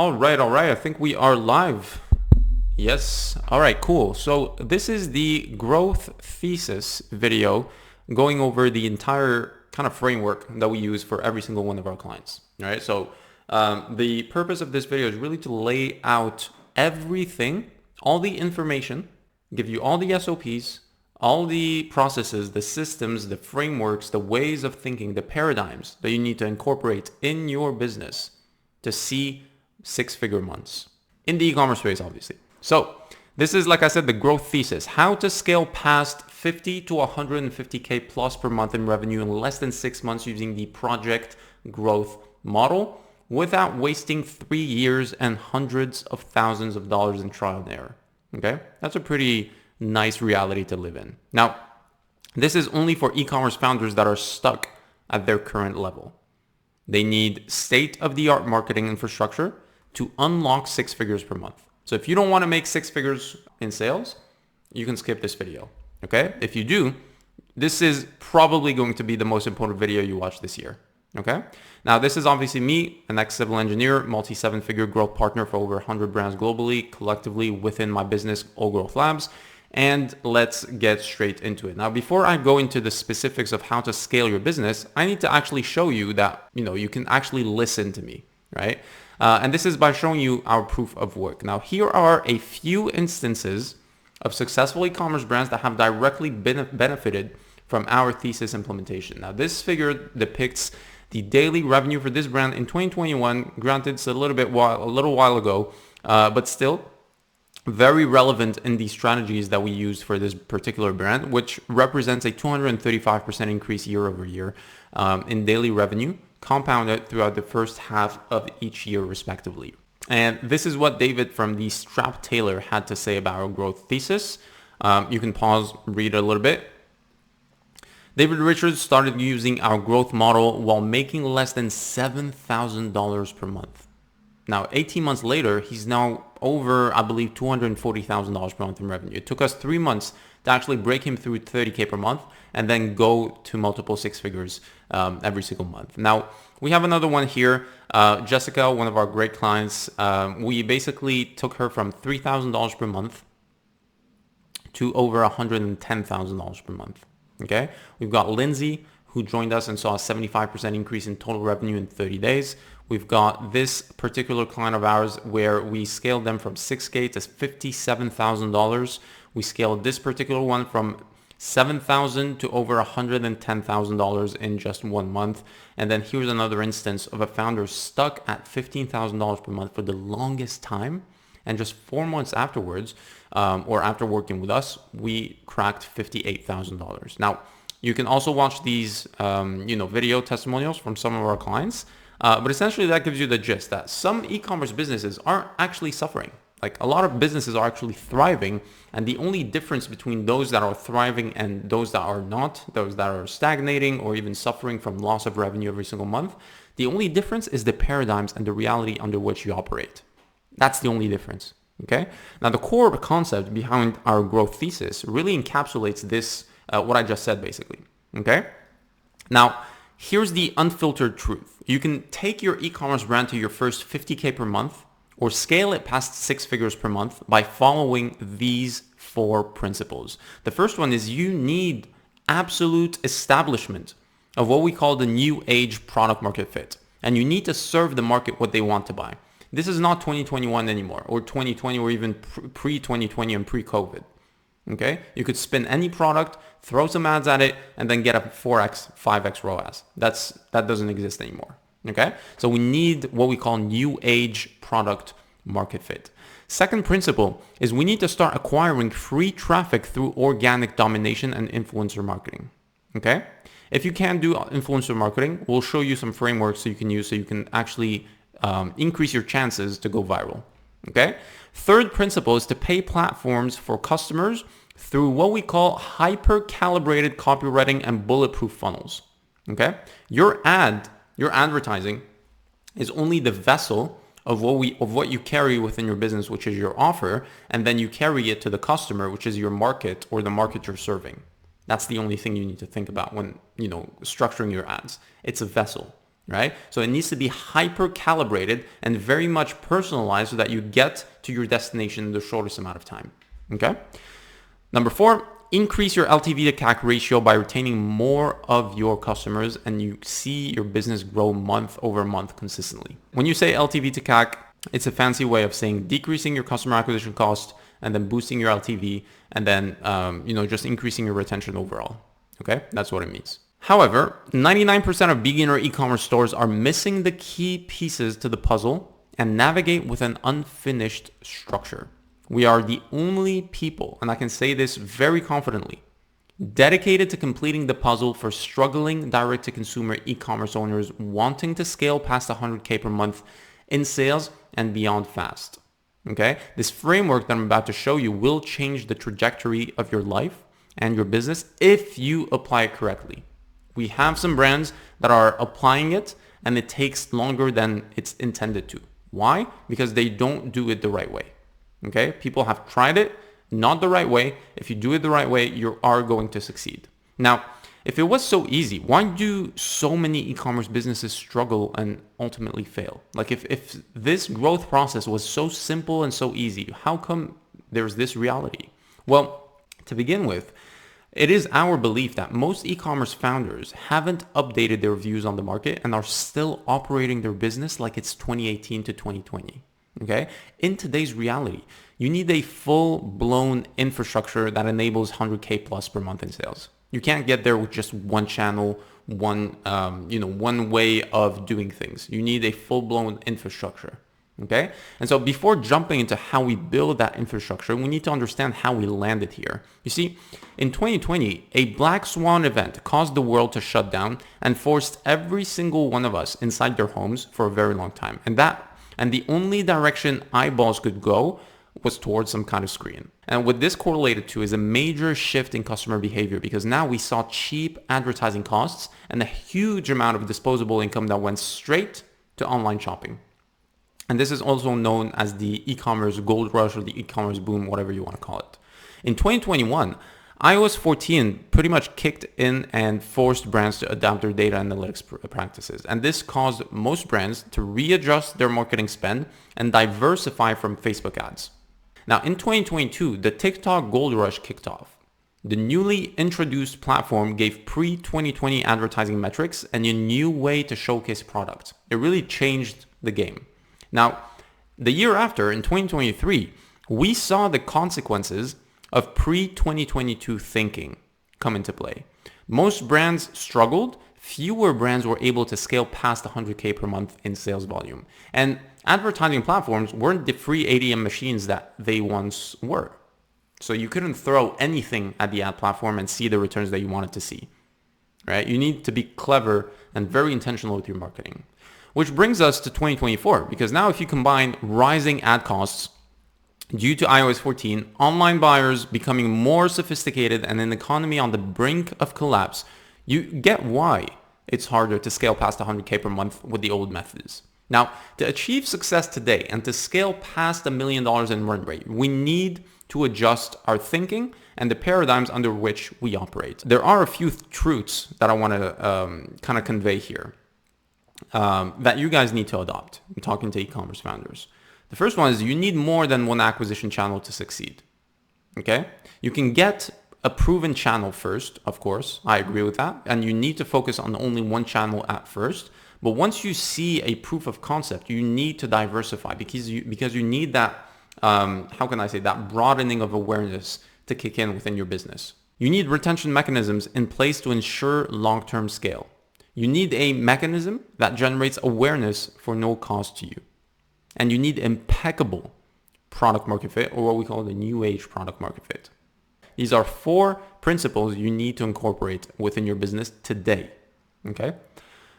All right. I think we are live. Yes. All right, cool. So this is the growth thesis video going over the entire kind of framework that we use for every single one of our clients. All right. So the purpose of this video is really to lay out everything, all the information, give you all the SOPs, all the processes, the systems, the frameworks, the ways of thinking, the paradigms that you need to incorporate in your business to see six-figure months in the e-commerce space, obviously. So this is, like I said, the growth thesis, how to scale past 50 to 150K plus per month in revenue in less than 6 months using the project growth model without wasting 3 years and hundreds of thousands of dollars in trial and error. Okay, that's a pretty nice reality to live in. Now, this is only for e-commerce founders that are stuck at their current level. They need state-of-the-art marketing infrastructure to unlock 6 figures per month. So if you don't want to make 6 figures in sales, you can skip this video. Okay? If you do, this is probably going to be the most important video you watch this year. Okay? Now, this is obviously me, an ex-civil engineer, multi-7-figure growth partner for over 100 brands globally, collectively within my business, All Growth Labs. And let's get straight into it. Now, before I go into the specifics of how to scale your business, I need to actually show you that, you can actually listen to me, right? And this is by showing you our proof of work. Now, here are a few instances of successful e-commerce brands that have directly benefited from our thesis implementation. Now, this figure depicts the daily revenue for this brand in 2021. Granted, it's a little while ago, but still very relevant in the strategies that we used for this particular brand, which represents a 235% increase year over year in daily revenue, compounded throughout the first half of each year respectively. And this is what David from the Strap Tailor had to say about our growth thesis. You can pause, read a little bit. David Richards started using our growth model while making less than $7,000 per month. Now, 18 months later, he's now over, I believe, $240,000 per month in revenue. It took us 3 months to actually break him through 30K per month and then go to multiple 6 figures every single month. Now, we have another one here. Jessica, one of our great clients, we basically took her from $3,000 per month to over $110,000 per month. Okay, we've got Lindsay, who joined us and saw a 75% increase in total revenue in 30 days. We've got this particular client of ours where we scaled them from 6K to $57,000. We scaled this particular one from $7,000 to over $110,000 in just 1 month. And then here's another instance of a founder stuck at $15,000 per month for the longest time. And just 4 months afterwards, or after working with us, we cracked $58,000. Now, you can also watch these, video testimonials from some of our clients. But essentially that gives you the gist that some e-commerce businesses aren't actually suffering. Like, a lot of businesses are actually thriving. And the only difference between those that are thriving and those that are not, those that are stagnating or even suffering from loss of revenue every single month, the only difference is the paradigms and the reality under which you operate. That's the only difference. Okay. Now, the core concept behind our growth thesis really encapsulates this, what I just said, basically. Okay. Now, here's the unfiltered truth. You can take your e-commerce brand to your first 50K per month or scale it past 6 figures per month by following these 4 principles. The first one is you need absolute establishment of what we call the new age product market fit. And you need to serve the market what they want to buy. This is not 2021 anymore, or 2020, or even pre-2020 and pre-COVID. Okay, you could spin any product, throw some ads at it, and then get a 4x, 5x ROAS. That doesn't exist anymore. Okay, so we need what we call new age product market fit. Second principle is we need to start acquiring free traffic through organic domination and influencer marketing. Okay, if you can't do influencer marketing, we'll show you some frameworks you can use so you can actually increase your chances to go viral. Okay. Third principle is to pay platforms for customers through what we call hyper-calibrated copywriting and bulletproof funnels. Okay. Your advertising is only the vessel of what you carry within your business, which is your offer, and then you carry it to the customer, which is your market or the market you're serving. That's the only thing you need to think about when, structuring your ads. It's a vessel. right? So it needs to be hyper calibrated and very much personalized so that you get to your destination in the shortest amount of time, okay? Number 4, increase your LTV to CAC ratio by retaining more of your customers, and you see your business grow month over month consistently. When you say LTV to CAC, it's a fancy way of saying decreasing your customer acquisition cost and then boosting your LTV and then, just increasing your retention overall. Okay, that's what it means. However, 99% of beginner e-commerce stores are missing the key pieces to the puzzle and navigate with an unfinished structure. We are the only people, and I can say this very confidently, dedicated to completing the puzzle for struggling direct-to-consumer e-commerce owners wanting to scale past 100K per month in sales and beyond fast. Okay? This framework that I'm about to show you will change the trajectory of your life and your business if you apply it correctly. We have some brands that are applying it and it takes longer than it's intended to. Why? Because they don't do it the right way. Okay? People have tried it, not the right way. If you do it the right way, you are going to succeed. Now, if it was so easy, why do so many e-commerce businesses struggle and ultimately fail? Like if this growth process was so simple and so easy, how come there's this reality? Well, to begin with, it is our belief that most e-commerce founders haven't updated their views on the market and are still operating their business like it's 2018 to 2020. Okay? In today's reality, you need a full-blown infrastructure that enables 100K plus per month in sales. You can't get there with just one channel, one way of doing things. You need a full-blown infrastructure. Okay? And so before jumping into how we build that infrastructure, we need to understand how we landed here. You see, in 2020, a black swan event caused the world to shut down and forced every single one of us inside their homes for a very long time. And the only direction eyeballs could go was towards some kind of screen. And what this correlated to is a major shift in customer behavior, because now we saw cheap advertising costs and a huge amount of disposable income that went straight to online shopping. And this is also known as the e-commerce gold rush or the e-commerce boom, whatever you want to call it. In 2021, iOS 14 pretty much kicked in and forced brands to adapt their data analytics practices. And this caused most brands to readjust their marketing spend and diversify from Facebook ads. Now, in 2022, the TikTok gold rush kicked off. The newly introduced platform gave pre-2020 advertising metrics and a new way to showcase product. It really changed the game. Now, the year after, in 2023, we saw the consequences of pre-2022 thinking come into play. Most brands struggled. Fewer brands were able to scale past 100K per month in sales volume. And advertising platforms weren't the free ATM machines that they once were. So you couldn't throw anything at the ad platform and see the returns that you wanted to see, right? You need to be clever and very intentional with your marketing. Which brings us to 2024, because now if you combine rising ad costs due to iOS 14, online buyers becoming more sophisticated, and an economy on the brink of collapse, you get why it's harder to scale past 100K per month with the old methods. Now, to achieve success today and to scale past $1 million in run rate, we need to adjust our thinking and the paradigms under which we operate. There are a few truths that I want to kind of convey here that you guys need to adopt. I'm talking to e-commerce founders. The first one is you need more than one acquisition channel to succeed. Okay? You can get a proven channel first, of course. I agree with that. And you need to focus on only one channel at first. But once you see a proof of concept, you need to diversify because you need that, that broadening of awareness to kick in within your business. You need retention mechanisms in place to ensure long-term scale. You need a mechanism that generates awareness for no cost to you. And you need impeccable product market fit, or what we call the new age product market fit. These are 4 principles you need to incorporate within your business today. Okay?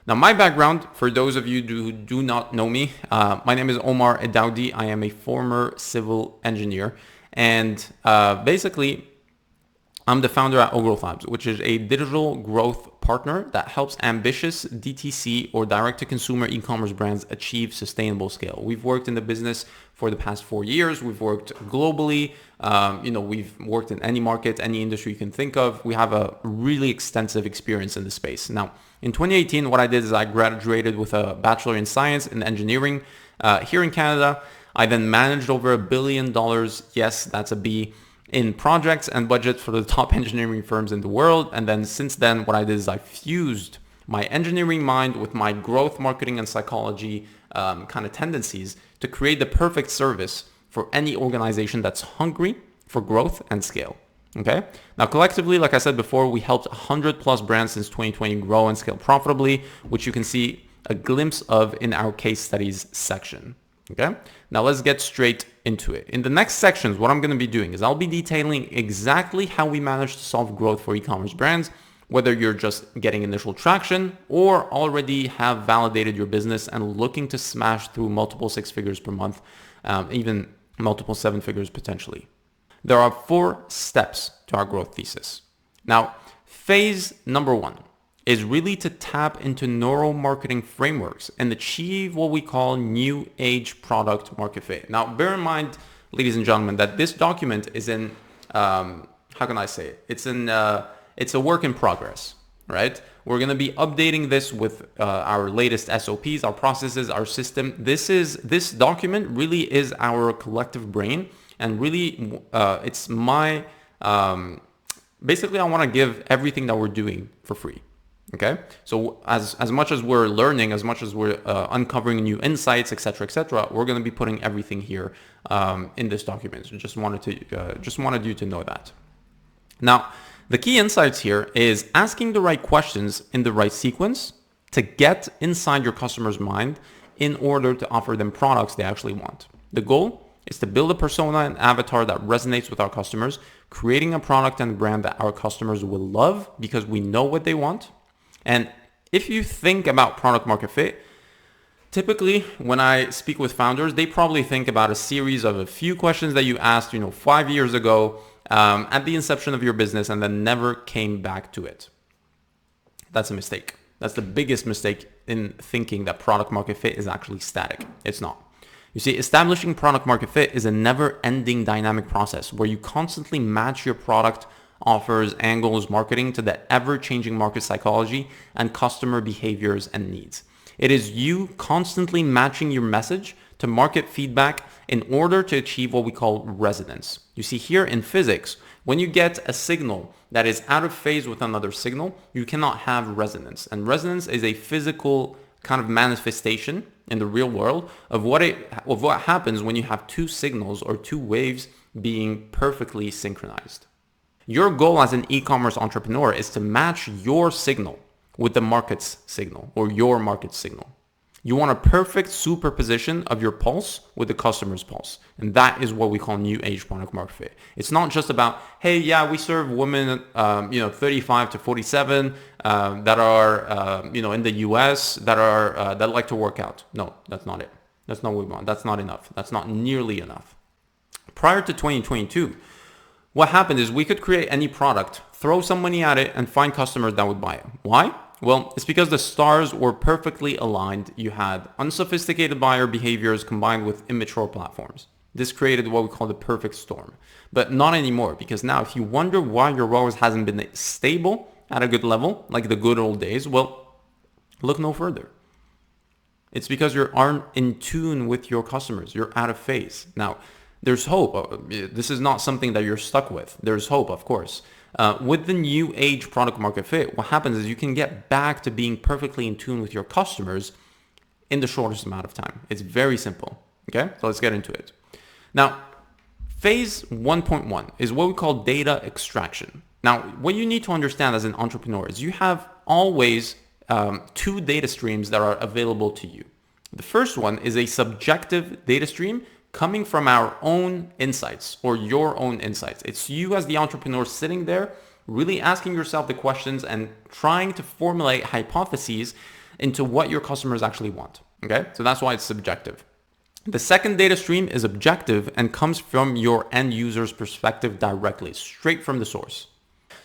Now, my background, for those of you who do not know me, my name is Omar Eddaoudi. I am a former civil engineer. And basically, I'm the founder at Growth Labs, which is a digital growth partner that helps ambitious DTC or direct-to-consumer e-commerce brands achieve sustainable scale. We've worked in the business for the past 4 years. We've worked globally. We've worked in any market, any industry you can think of. We have a really extensive experience in the space. Now, in 2018, what I did is I graduated with a Bachelor in Science and Engineering here in Canada. I then managed over $1 billion. Yes, that's a B, in projects and budgets for the top engineering firms in the world. And then since then, what I did is I fused my engineering mind with my growth, marketing, and psychology kind of tendencies to create the perfect service for any organization that's hungry for growth and scale. Okay. Now, collectively, like I said before, we helped 100 plus brands since 2020 grow and scale profitably, which you can see a glimpse of in our case studies section. Okay, now let's get straight into it. In the next sections, what I'm going to be doing is I'll be detailing exactly how we manage to solve growth for e-commerce brands, whether you're just getting initial traction or already have validated your business and looking to smash through multiple 6 figures per month, even multiple 7 figures potentially. There are 4 steps to our growth thesis. Now, phase number 1 is really to tap into neuromarketing frameworks and achieve what we call new age product market fit. Now, bear in mind, ladies and gentlemen, that this document is in, how can I say it? It's a work in progress, right? We're going to be updating this with our latest SOPs, our processes, our system. This document really is our collective brain, and really it's my, basically I want to give everything that we're doing for free. Okay, so as much as we're learning, as much as we're uncovering new insights, etc., we're going to be putting everything here in this document. So just wanted you to know that. Now, the key insights here is asking the right questions in the right sequence to get inside your customer's mind in order to offer them products they actually want. The goal is to build a persona and avatar that resonates with our customers, creating a product and brand that our customers will love because we know what they want. And if you think about product market fit, typically when I speak with founders, they probably think about a series of a few questions that you asked, 5 years ago at the inception of your business and then never came back to it. That's a mistake. That's the biggest mistake in thinking that product market fit is actually static. It's not. You see, establishing product market fit is a never-ending dynamic process where you constantly match your product offers, angles, marketing to the ever-changing market psychology and customer behaviors and needs. It is you constantly matching your message to market feedback in order to achieve what we call resonance. You see, here in physics, when you get a signal that is out of phase with another signal, you cannot have resonance. And resonance is a physical kind of manifestation in the real world of what happens when you have 2 signals or 2 waves being perfectly synchronized. Your goal as an e-commerce entrepreneur is to match your signal with the market's signal or your market's signal. You want a perfect superposition of your pulse with the customer's pulse. And that is what we call new age product market fit. It's not just about, hey, yeah, we serve women, 35 to 47 that are, in the US that like to work out. No, that's not it. That's not what we want. That's not enough. That's not nearly enough. Prior to 2022, what happened is we could create any product, throw some money at it, and find customers that would buy it. Why? Well, it's because the stars were perfectly aligned. You had unsophisticated buyer behaviors combined with immature platforms. This created what we call the perfect storm. But not anymore, because now if you wonder why your ROAS hasn't been stable at a good level, like the good old days, well, look no further. It's because you aren't in tune with your customers. You're out of phase. Now, there's hope. This is not something that you're stuck with. There's hope, of course. With the new age product market fit, what happens is you can get back to being perfectly in tune with your customers in the shortest amount of time. It's very simple. Okay, so let's get into it. Now, phase 1.1 is what we call data extraction. Now, what you need to understand as an entrepreneur is you have always 2 data streams that are available to you. The first one is a subjective data stream coming from our own insights or your own insights. It's you as the entrepreneur sitting there, really asking yourself the questions and trying to formulate hypotheses into what your customers actually want. Okay, so that's why it's subjective. The second data stream is objective and comes from your end user's perspective directly, straight from the source.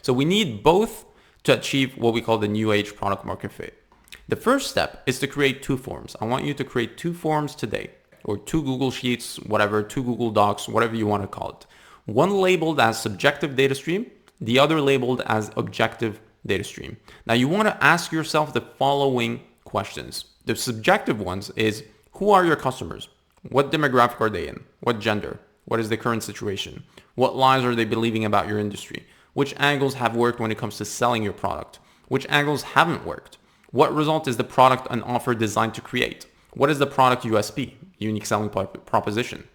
So we need both to achieve what we call the new age product market fit. The first step is to create two forms. I want you to create two forms today, or two Google Sheets, whatever, two Google Docs, whatever you want to call it. One labeled as subjective data stream, the other labeled as objective data stream. Now you want to ask yourself the following questions. The subjective ones is, who are your customers? What demographic are they in? What gender? What is the current situation? What lies are they believing about your industry? Which angles have worked when it comes to selling your product? Which angles haven't worked? What result is the product and offer designed to create? What is the product USP, unique selling proposition?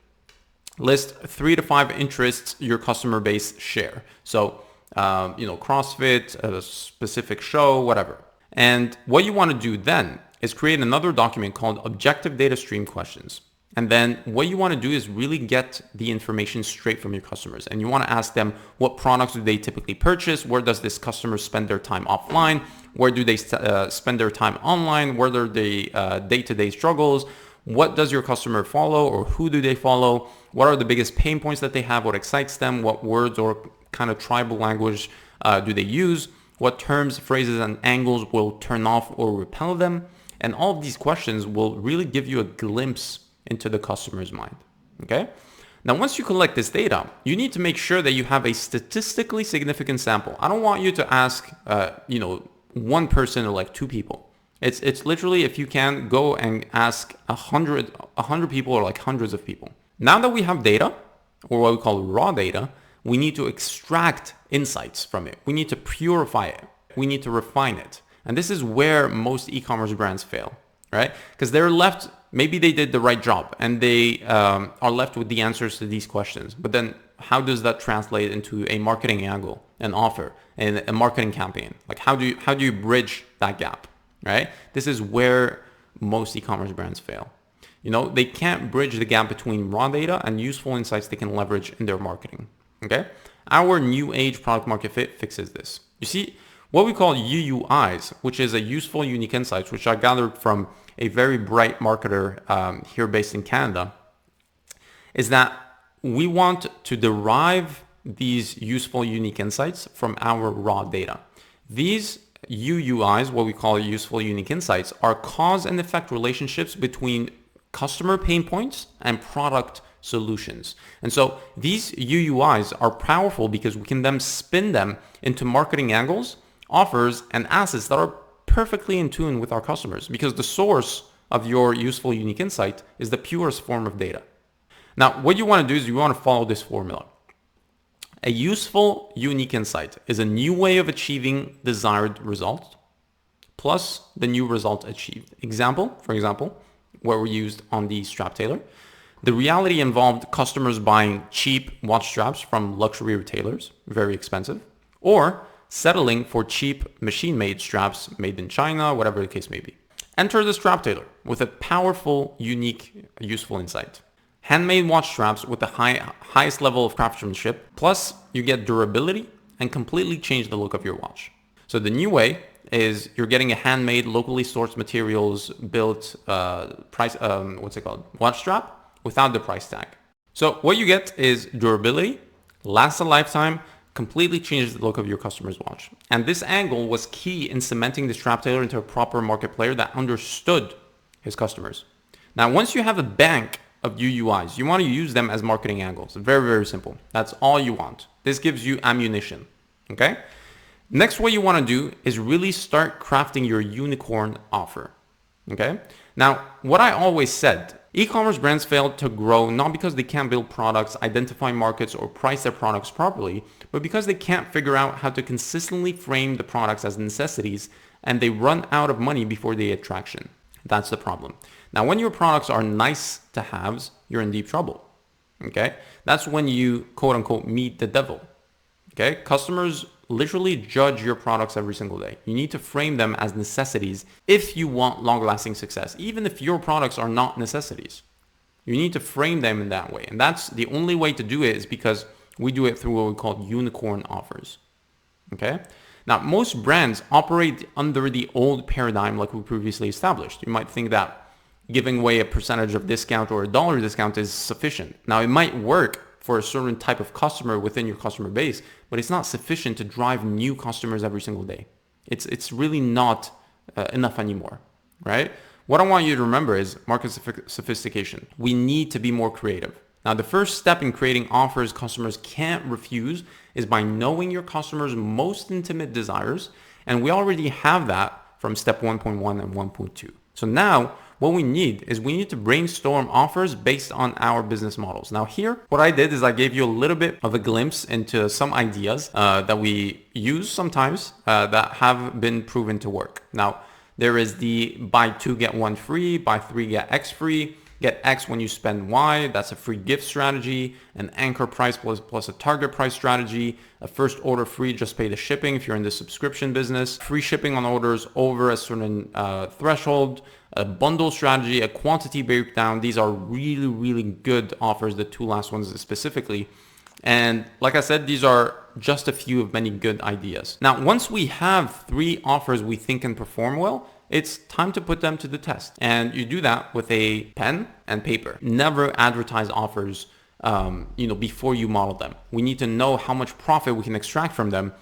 List 3 to 5 interests your customer base share. So, CrossFit, a specific show, whatever. And what you want to do then is create another document called Objective Data Stream Questions. And then what you want to do is really get the information straight from your customers. And you want to ask them, what products do they typically purchase? Where does this customer spend their time offline? Where do they spend their time online? Where are the day-to-day struggles? What does your customer follow, or who do they follow? What are the biggest pain points that they have? What excites them? What words or kind of tribal language do they use? What terms, phrases, and angles will turn off or repel them? And all of these questions will really give you a glimpse into the customer's mind. Okay? Now, once you collect this data, you need to make sure that you have a statistically significant sample. I don't want you to ask, one person or like two people. It's literally, if you can, go and ask 100 people or like hundreds of people. Now that we have data, or what we call raw data, we need to extract insights from it. We need to purify it. We need to refine it. And this is where most e-commerce brands fail, right? Because they're left, maybe they did the right job and they are left with the answers to these questions. But then how does that translate into a marketing angle, an offer, and a marketing campaign? Like how do you bridge that gap, right? This is where most e-commerce brands fail. They can't bridge the gap between raw data and useful insights they can leverage in their marketing, okay? Our new age product market fit fixes this. You see, what we call UUIs, which is a useful unique insights, which I gathered from a very bright marketer here based in Canada, is that we want to derive these useful unique insights from our raw data. These UUIs, what we call useful unique insights, are cause and effect relationships between customer pain points and product solutions. And so these UUIs are powerful because we can then spin them into marketing angles, offers, and assets that are perfectly in tune with our customers, because the source of your useful unique insight is the purest form of data. Now, what you want to do is you want to follow this formula. A useful unique insight is a new way of achieving desired result plus the new result achieved. For example, what we used on the strap tailor. The reality involved customers buying cheap watch straps from luxury retailers, very expensive, or settling for cheap machine-made straps made in China, whatever the case may be. Enter the strap tailor with a powerful, unique, useful insight. Handmade watch straps with the highest level of craftsmanship, plus you get durability and completely change the look of your watch. So the new way is you're getting a handmade, locally sourced materials built watch strap without the price tag. So what you get is durability, lasts a lifetime, completely changes the look of your customer's watch. And this angle was key in cementing the strap tailor into a proper market player that understood his customers. Now, once you have a bank of UUIs, you want to use them as marketing angles. Very, very simple. That's all you want. This gives you ammunition, okay? Next, what you want to do is really start crafting your unicorn offer, okay? Now, what I always said, e-commerce brands fail to grow not because they can't build products, identify markets, or price their products properly, but because they can't figure out how to consistently frame the products as necessities, and they run out of money before they get traction. That's the problem. Now, when your products are nice to haves, you're in deep trouble, okay? That's when you, quote unquote, meet the devil, okay? Customers literally judge your products every single day. You need to frame them as necessities if you want long-lasting success, even if your products are not necessities. You need to frame them in that way. And that's the only way to do it, is because we do it through what we call unicorn offers, okay? Now, most brands operate under the old paradigm like we previously established. You might think that giving away a percentage of discount or a dollar discount is sufficient. Now, it might work for a certain type of customer within your customer base, but it's not sufficient to drive new customers every single day. It's really not enough anymore, right? What I want you to remember is market sophistication. We need to be more creative. Now, the first step in creating offers customers can't refuse is by knowing your customers' most intimate desires. And we already have that from step 1.1 and 1.2. So now what we need to brainstorm offers based on our business models. Now here, what I did is I gave you a little bit of a glimpse into some ideas that we use sometimes that have been proven to work. Now, there is the buy 2, get 1 free, buy 3, get X free, get X when you spend Y. That's a free gift strategy, an anchor price plus a target price strategy, a first order free, just pay the shipping if you're in the subscription business, free shipping on orders over a certain threshold, a bundle strategy, a quantity breakdown. These are really, really good offers, the two last ones specifically. And like I said, these are just a few of many good ideas. Now, once we have 3 offers we think can perform well, it's time to put them to the test. And you do that with a pen and paper. Never advertise offers before you model them. We need to know how much profit we can extract from them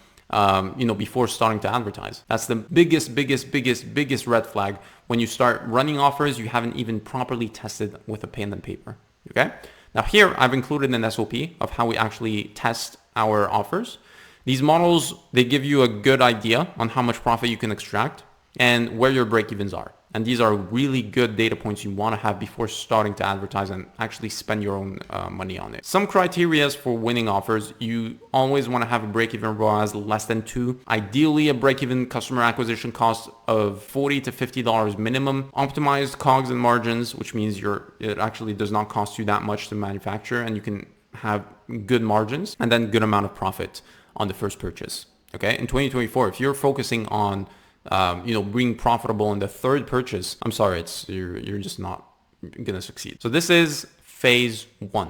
before starting to advertise. That's the biggest red flag. When you start running offers, you haven't even properly tested with a pen and paper. Okay? Now here, I've included an SOP of how we actually test our offers. These models, they give you a good idea on how much profit you can extract and where your break-evens are. And these are really good data points you want to have before starting to advertise and actually spend your own money on it. Some criteria for winning offers: you always want to have a break-even ROAS less than 2. Ideally, a break-even customer acquisition cost of $40 to $50 minimum. Optimized COGS and margins, which means it actually does not cost you that much to manufacture and you can have good margins, and then good amount of profit on the first purchase. Okay, in 2024, if you're focusing on being profitable in the third purchase, I'm sorry, you're just not gonna succeed. So this is phase 1,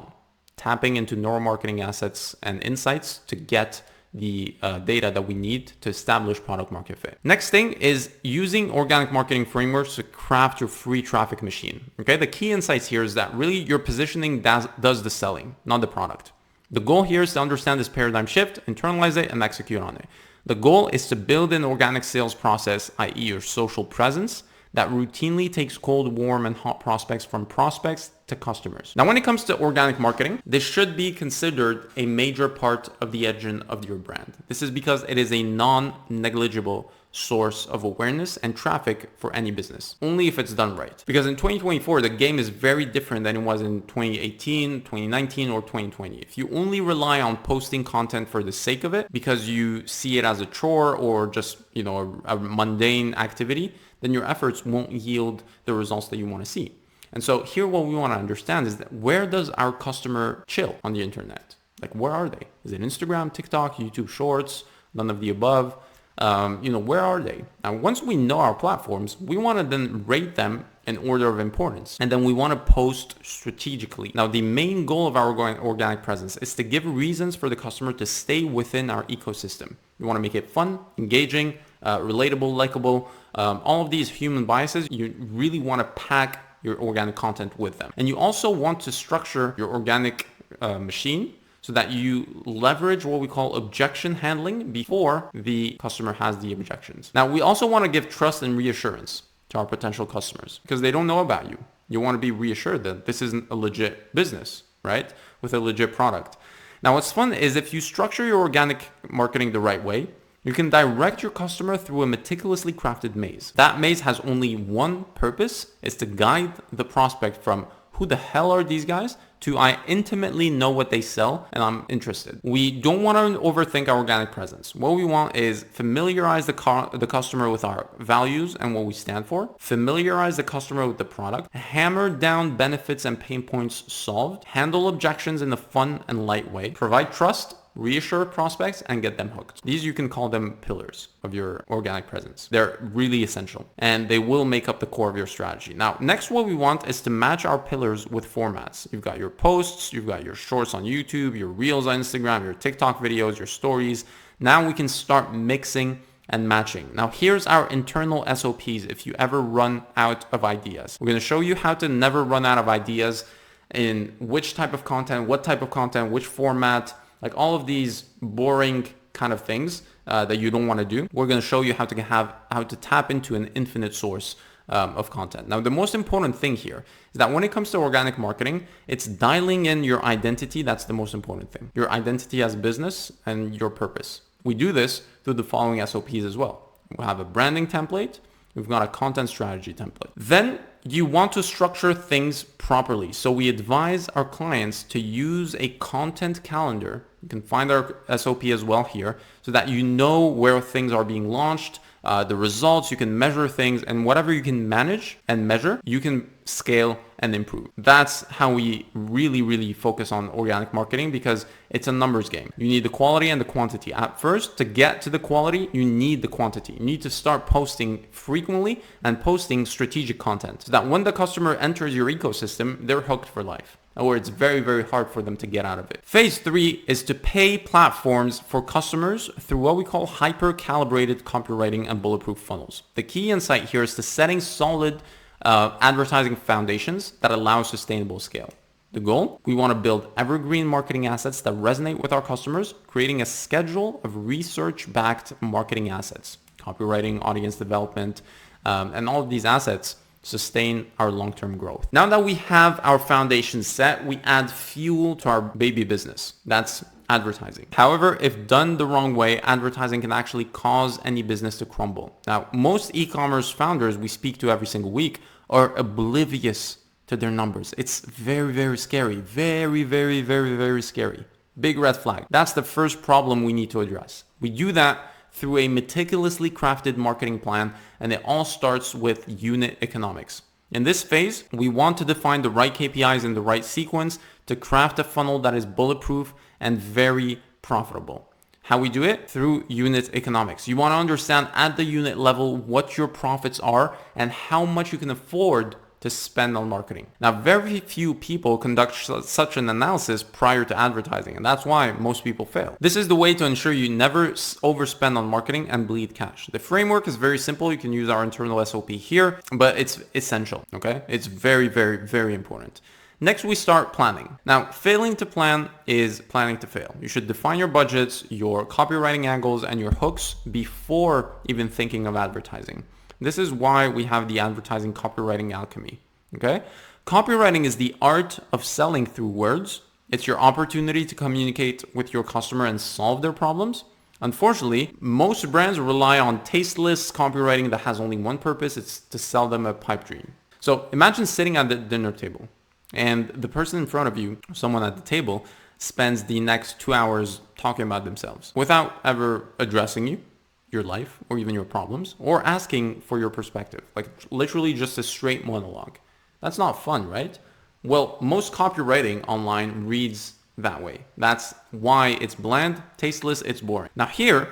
tapping into neuromarketing assets and insights to get the data that we need to establish product market fit. Next thing is using organic marketing frameworks to craft your free traffic machine. Okay, the key insights here is that really your positioning does the selling, not the product. The goal here is to understand this paradigm shift, internalize it, and execute on it. The goal is to build an organic sales process, i.e. your social presence, that routinely takes cold, warm, and hot prospects from prospects to customers. Now, when it comes to organic marketing, this should be considered a major part of the engine of your brand. This is because it is a non-negligible source of awareness and traffic for any business, only if it's done right. Because in 2024, the game is very different than it was in 2018, 2019, or 2020. If you only rely on posting content for the sake of it, because you see it as a chore or just, a mundane activity, then your efforts won't yield the results that you want to see. And so here, what we want to understand is that where does our customer chill on the internet? Like, where are they? Is it Instagram, TikTok, YouTube Shorts, none of the above? Where are they? Now, once we know our platforms, we want to then rate them in order of importance. And then we want to post strategically. Now, the main goal of our organic presence is to give reasons for the customer to stay within our ecosystem. We want to make it fun, engaging, relatable, likable. All of these human biases, you really want to pack your organic content with them. And you also want to structure your organic machine so that you leverage what we call objection handling before the customer has the objections. Now, we also want to give trust and reassurance to our potential customers because they don't know about you. You want to be reassured that this isn't a legit business, right? With a legit product. Now, what's fun is if you structure your organic marketing the right way, you can direct your customer through a meticulously crafted maze. That maze has only one purpose, is to guide the prospect from who the hell are these guys to I intimately know what they sell and I'm interested. We don't want to overthink our organic presence. What we want is familiarize the customer with our values and what we stand for, familiarize the customer with the product, hammer down benefits and pain points solved, handle objections in a fun and light way, provide trust, reassure prospects, and get them hooked. These, you can call them pillars of your organic presence. They're really essential and they will make up the core of your strategy. Now, next, what we want is to match our pillars with formats. You've got your posts, you've got your shorts on YouTube, your reels on Instagram, your TikTok videos, your stories. Now we can start mixing and matching. Now, here's our internal SOPs if you ever run out of ideas. We're going to show you how to never run out of ideas in which type of content, what type of content, which format, like all of these boring kind of things that you don't want to do. We're going to show you how to tap into an infinite source of content. Now, the most important thing here is that when it comes to organic marketing, it's dialing in your identity. That's the most important thing. Your identity as a business and your purpose. We do this through the following SOPs as well. We have a branding template. We've got a content strategy template. Then you want to structure things properly. So we advise our clients to use a content calendar. You can find our SOP as well here so that you know where things are being launched, the results, you can measure things, and whatever you can manage and measure, you can scale and improve. That's how we really focus on organic marketing, because it's a numbers game. You need the quality and the quantity. At first, to get to the quality, you need the quantity. You need to start posting frequently and posting strategic content so that when the customer enters your ecosystem, they're hooked for life, or it's very hard for them to get out of it. Phase 3 is to pay platforms for customers through what we call hyper-calibrated copywriting and bulletproof funnels. The key insight here is to setting solid advertising foundations that allow sustainable scale. The goal? We want to build evergreen marketing assets that resonate with our customers, creating a schedule of research-backed marketing assets, copywriting, audience development, and all of these assets sustain our long-term growth. Now that we have our foundation set, we add fuel to our baby business. That's advertising. However, if done the wrong way, advertising can actually cause any business to crumble. Now, most e-commerce founders we speak to every single week are oblivious to their numbers. It's very scary. Very scary. Big red flag. That's the first problem we need to address. We do that through a meticulously crafted marketing plan, and it all starts with unit economics. In this phase, we want to define the right KPIs in the right sequence to craft a funnel that is bulletproof and very profitable. How we do it? Through unit economics. You want to understand at the unit level what your profits are and how much you can afford to spend on marketing. Now, very few people conduct such an analysis prior to advertising, and that's why most people fail. This is the way to ensure you never overspend on marketing and bleed cash. The framework is very simple. You can use our internal SOP here, but it's essential, okay? It's very important. Next, we start planning. Now, failing to plan is planning to fail. You should define your budgets, your copywriting angles, and your hooks before even thinking of advertising. This is why we have the advertising copywriting alchemy, okay? Copywriting is the art of selling through words. It's your opportunity to communicate with your customer and solve their problems. Unfortunately, most brands rely on tasteless copywriting that has only one purpose. It's to sell them a pipe dream. So imagine sitting at the dinner table and the person in front of you, someone at the table, spends the next 2 hours talking about themselves without ever addressing you, your life, or even your problems, or asking for your perspective. Like literally just a straight monologue. That's not fun, right? Well, most copywriting online reads that way. That's why it's bland, tasteless, it's boring. Now here,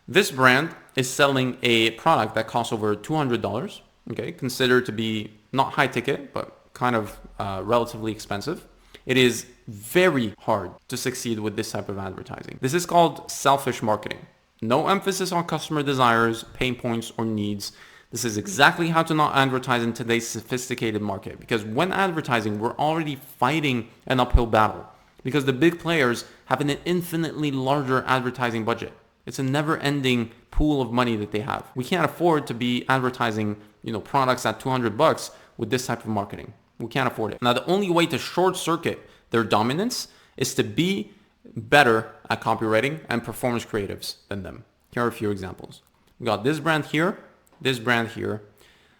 this brand is selling a product that costs over $200, okay? Considered to be not high ticket, but kind of relatively expensive. It is very hard to succeed with this type of advertising. This is called selfish marketing. No emphasis on customer desires, pain points, or needs. This is exactly how to not advertise in today's sophisticated market, because when advertising, we're already fighting an uphill battle because the big players have an infinitely larger advertising budget. It's a never-ending pool of money that they have. We can't afford to be advertising, products at $200 with this type of marketing. We can't afford it. Now, the only way to short circuit their dominance is to be better at copywriting and performance creatives than them. Here are a few examples. We got this brand here, this brand here.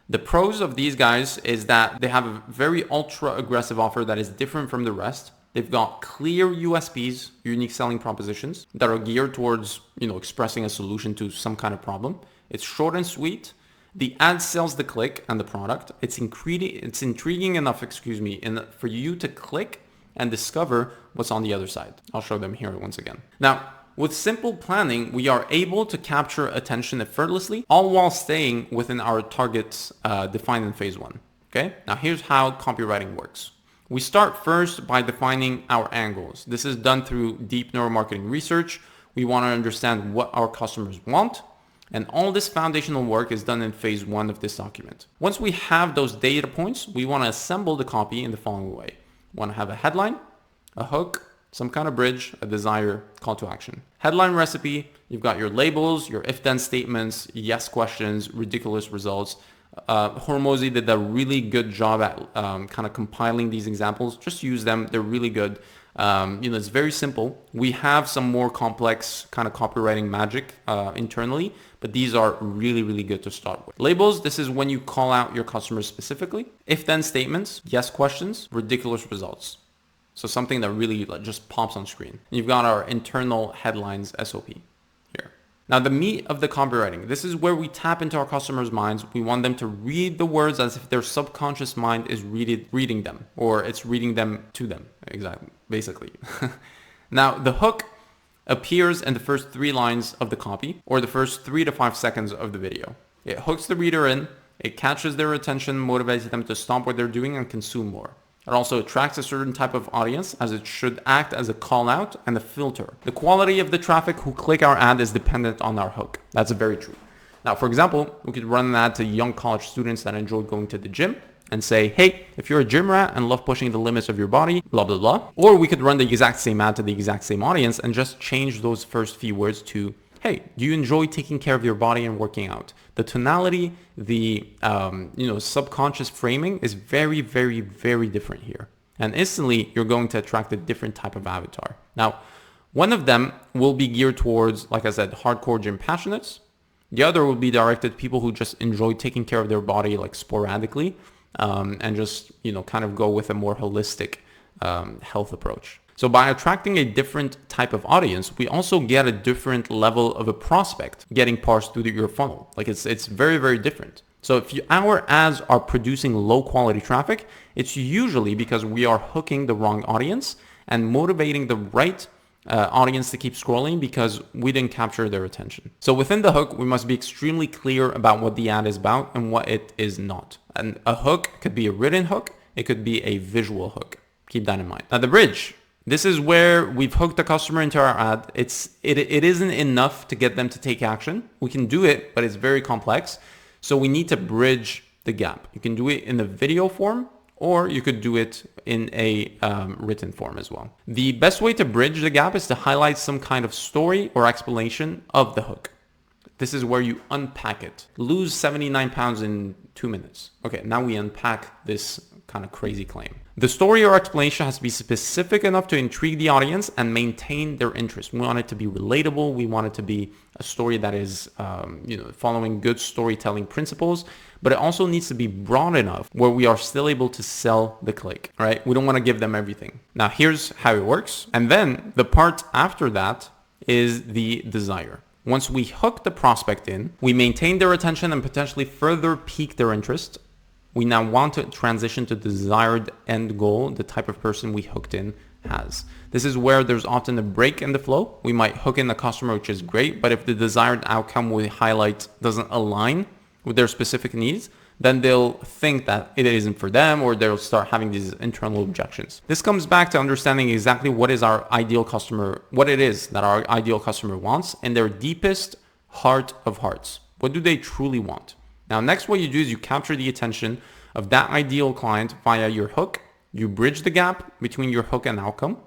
The pros of these guys is that they have a very ultra aggressive offer that is different from the rest. They've got clear USPs, unique selling propositions, that are geared towards, expressing a solution to some kind of problem. It's short and sweet. The ad sells the click and the product. It's intriguing enough, for you to click and discover what's on the other side. I'll show them here once again. Now, with simple planning, we are able to capture attention effortlessly, all while staying within our targets defined in phase 1. Okay? Now, here's how copywriting works. We start first by defining our angles. This is done through deep neuromarketing research. We want to understand what our customers want, and all this foundational work is done in phase 1 of this document. Once we have those data points, we want to assemble the copy in the following way. want to have a headline, a hook, some kind of bridge, a desired call to action. Headline recipe, you've got your labels, your if-then statements, yes questions, ridiculous results. Hormozy did a really good job at kind of compiling these examples. Just use them. They're really good. It's very simple. We have some more complex kind of copywriting magic internally, but these are really, really good to start with. Labels, this is when you call out your customers specifically. If-then statements, yes questions, ridiculous results. So something that really just pops on screen. You've got our internal headlines SOP here. Now the meat of the copywriting, this is where we tap into our customers' minds. We want them to read the words as if their subconscious mind is reading them, or it's reading them to them, exactly, basically. Now the hook appears in the first 3 lines of the copy, or the first 3 to 5 seconds of the video. It hooks the reader in, it catches their attention, motivates them to stop what they're doing and consume more. It also attracts a certain type of audience, as it should act as a call out and a filter. The quality of the traffic who click our ad is dependent on our hook. That's very true. Now, for example, we could run an ad to young college students that enjoy going to the gym and say, hey, if you're a gym rat and love pushing the limits of your body, blah, blah, blah. Or we could run the exact same ad to the exact same audience and just change those first few words to, hey, do you enjoy taking care of your body and working out? The tonality, the subconscious framing is very, very, very different here. And instantly, you're going to attract a different type of avatar. Now, one of them will be geared towards, like I said, hardcore gym passionates. The other will be directed to people who just enjoy taking care of their body like sporadically and just, kind of go with a more holistic health approach. So by attracting a different type of audience, we also get a different level of a prospect getting parsed through your funnel. Like it's very, very different. So if our ads are producing low quality traffic, it's usually because we are hooking the wrong audience and motivating the right audience to keep scrolling because we didn't capture their attention. So within the hook, we must be extremely clear about what the ad is about and what it is not. And a hook could be a written hook. It could be a visual hook. Keep that in mind. Now the bridge. This is where we've hooked the customer into our ad. It isn't enough to get them to take action. We can do it, but it's very complex. So we need to bridge the gap. You can do it in the video form, or you could do it in a written form as well. The best way to bridge the gap is to highlight some kind of story or explanation of the hook. This is where you unpack it. Lose 79 pounds in 2 minutes. Okay, now we unpack this kind of crazy claim. The story or explanation has to be specific enough to intrigue the audience and maintain their interest. We want it to be relatable. We want it to be a story that is, following good storytelling principles, but it also needs to be broad enough where we are still able to sell the click, right? We don't want to give them everything. Now, here's how it works. And then the part after that is the desire. Once we hook the prospect in, we maintain their attention and potentially further pique their interest. We now want to transition to the desired end goal, the type of person we hooked in has. This is where there's often a break in the flow. We might hook in the customer, which is great, but if the desired outcome we highlight doesn't align with their specific needs, then they'll think that it isn't for them, or they'll start having these internal objections. This comes back to understanding exactly what is our ideal customer, what it is that our ideal customer wants in their deepest heart of hearts. What do they truly want? Now, next, what you do is you capture the attention of that ideal client via your hook. You bridge the gap between your hook and outcome.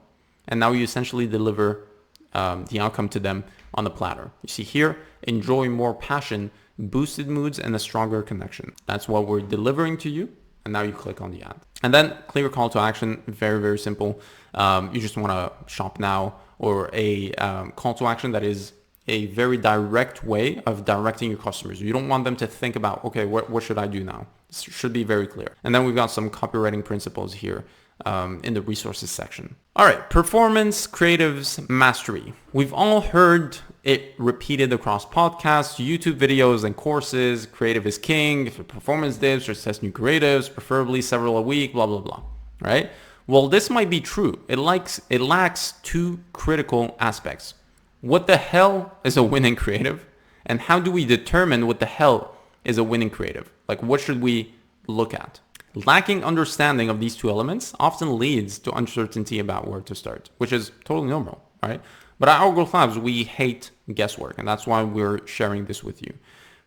And now you essentially deliver the outcome to them on the platter. You see here, enjoy more passion, boosted moods, and a stronger connection. That's what we're delivering to you. And now you click on the ad. And then clear call to action, very, very simple. You just want to shop now, or a call to action that is a very direct way of directing your customers. You don't want them to think about, okay, what should I do now? This should be very clear. And then we've got some copywriting principles here in the resources section. All right, performance, creatives, mastery. We've all heard it repeated across podcasts, YouTube videos, and courses. Creative is king. If performance dips, just test new creatives, preferably several a week, blah, blah, blah, right? Well, this might be true. It lacks 2 critical aspects. What the hell is a winning creative? And how do we determine what the hell is a winning creative? Like, what should we look at? Lacking understanding of these 2 elements often leads to uncertainty about where to start, which is totally normal, right? But at Our Growth Labs, we hate guesswork, and that's why we're sharing this with you.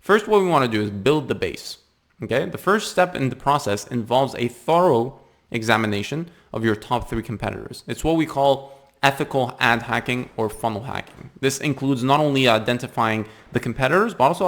First, what we want to do is build the base, okay? The first step in the process involves a thorough examination of your top 3 competitors. It's what we call ethical ad hacking or funnel hacking. This includes not only identifying the competitors, but also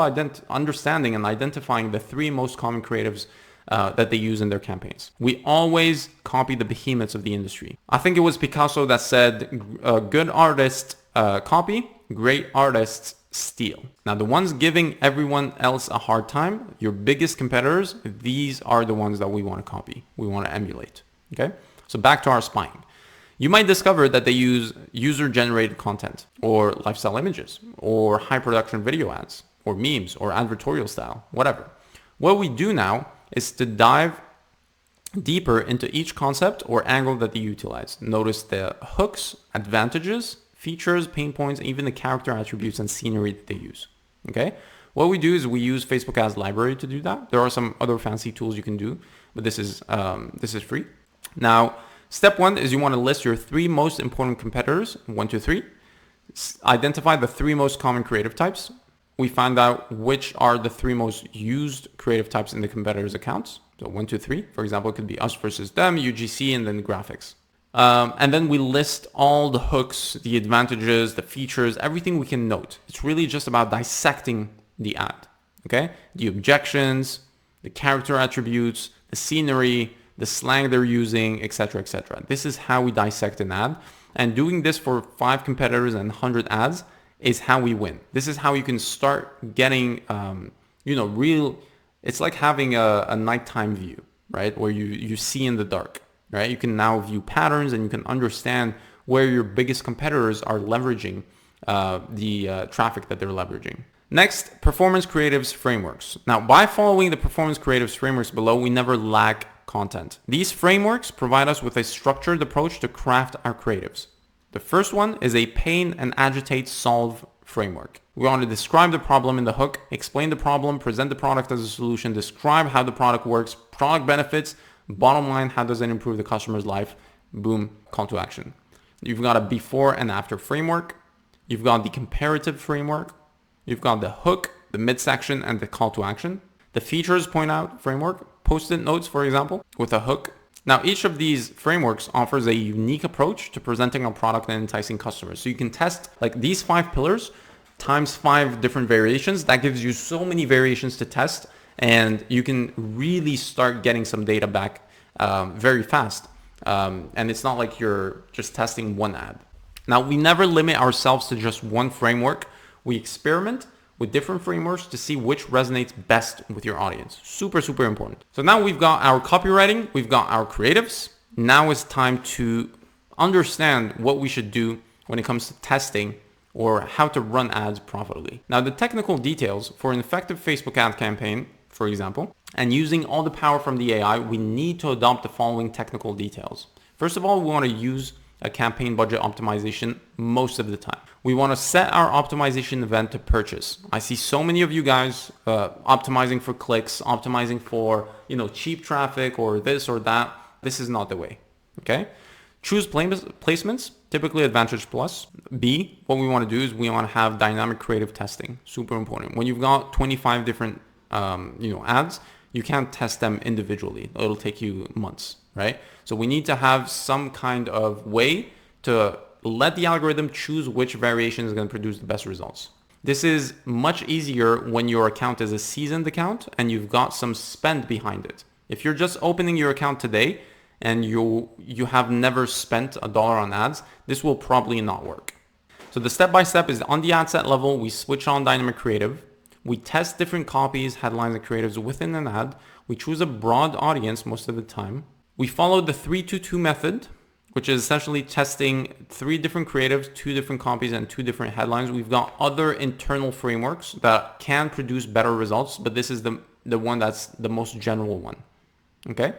understanding and identifying the 3 most common creatives that they use in their campaigns. We always copy the behemoths of the industry. I think it was Picasso that said, good artists copy, great artists steal. Now, the ones giving everyone else a hard time, your biggest competitors, these are the ones that we want to copy. We want to emulate. Okay? So back to our spying. You might discover that they use user-generated content or lifestyle images or high production video ads or memes or advertorial style, whatever. What we do now is to dive deeper into each concept or angle that they utilize. Notice the hooks, advantages, features, pain points, even the character attributes and scenery that they use. Okay? What we do is we use Facebook Ads Library to do that. There are some other fancy tools you can do, but this is free. Now, step 1 is you want to list your 3 most important competitors, 1, 2, 3. Identify the 3 most common creative types. We find out which are the 3 most used creative types in the competitors' accounts. So 1, 2, 3, for example, it could be us versus them, UGC, and then the graphics. And then we list all the hooks, the advantages, the features, everything we can note. It's really just about dissecting the ad, okay? The objections, the character attributes, the scenery, the slang they're using, etc., etc. This is how we dissect an ad. And doing this for 5 competitors and 100 ads is how we win. This is how you can start getting, real, it's like having a nighttime view, right? Where you see in the dark. Right? You can now view patterns and you can understand where your biggest competitors are leveraging the traffic that they're leveraging. Next, performance creatives frameworks. Now, by following the performance creatives frameworks below, we never lack content. These frameworks provide us with a structured approach to craft our creatives. The first one is a pain and agitate solve framework. We want to describe the problem in the hook, explain the problem, present the product as a solution, describe how the product works, product benefits, bottom line, how does it improve the customer's life? Boom, call to action. You've got a before and after framework. You've got the comparative framework. You've got the hook, the midsection, and the call to action. The features point out framework, post-it notes, for example, with a hook. Now, each of these frameworks offers a unique approach to presenting a product and enticing customers. So you can test like these 5 pillars times 5 different variations. That gives you so many variations to test. And you can really start getting some data back very fast. And it's not like you're just testing one ad. Now, we never limit ourselves to just one framework. We experiment with different frameworks to see which resonates best with your audience. Super, super important. So now we've got our copywriting, we've got our creatives. Now it's time to understand what we should do when it comes to testing or how to run ads profitably. Now, the technical details for an effective Facebook ad campaign, for example, and using all the power from the AI, we need to adopt the following technical details. First of all, we want to use a campaign budget optimization most of the time. We want to set our optimization event to purchase. I see so many of you guys optimizing for clicks, optimizing for cheap traffic or this or that. This is not the way. Okay? Choose placements, typically Advantage Plus. B, what we want to do is we want to have dynamic creative testing. Super important. When you've got 25 different ads, you can't test them individually. It'll take you months, right? So we need to have some kind of way to let the algorithm choose which variation is going to produce the best results. This is much easier when your account is a seasoned account and you've got some spend behind it. If you're just opening your account today and you have never spent $1 on ads, this will probably not work. So the step-by-step is on the ad set level, we switch on dynamic creative. We test different copies, headlines, and creatives within an ad. We choose a broad audience most of the time. We follow the 3-2-2 method, which is essentially testing 3 different creatives, 2 different copies, and 2 different headlines. We've got other internal frameworks that can produce better results, but this is the one that's the most general one. Okay?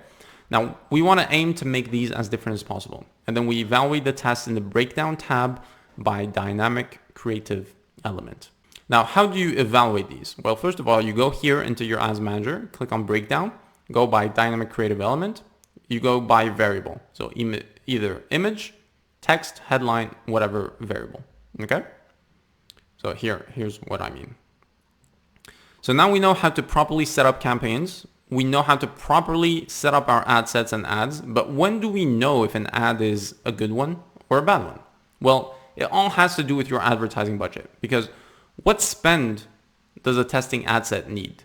Now, we want to aim to make these as different as possible. And then we evaluate the test in the breakdown tab by dynamic creative element. Now, how do you evaluate these? Well, first of all, you go here into your ads manager, click on breakdown, go by dynamic creative element, you go by variable. So either image, text, headline, whatever variable, okay? So here's what I mean. So now we know how to properly set up campaigns We know how to properly set up our ad sets and ads, but when do we know if an ad is a good one or a bad one? Well, it all has to do with your advertising budget, because what spend does a testing ad set need?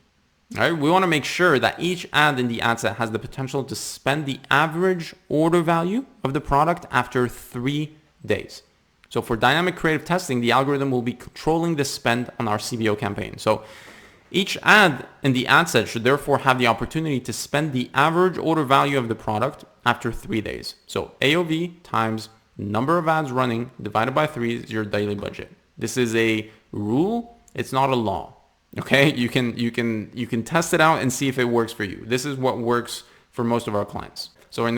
All right, we want to make sure that each ad in the ad set has the potential to spend the average order value of the product after 3 days. So for dynamic creative testing, the algorithm will be controlling the spend on our CBO campaign. So each ad in the ad set should therefore have the opportunity to spend the average order value of the product after 3 days. So AOV times number of ads running divided by 3 is your daily budget. This is a rule. It's not a law. Okay, you can test it out and see if it works for you. This is what works for most of our clients. So in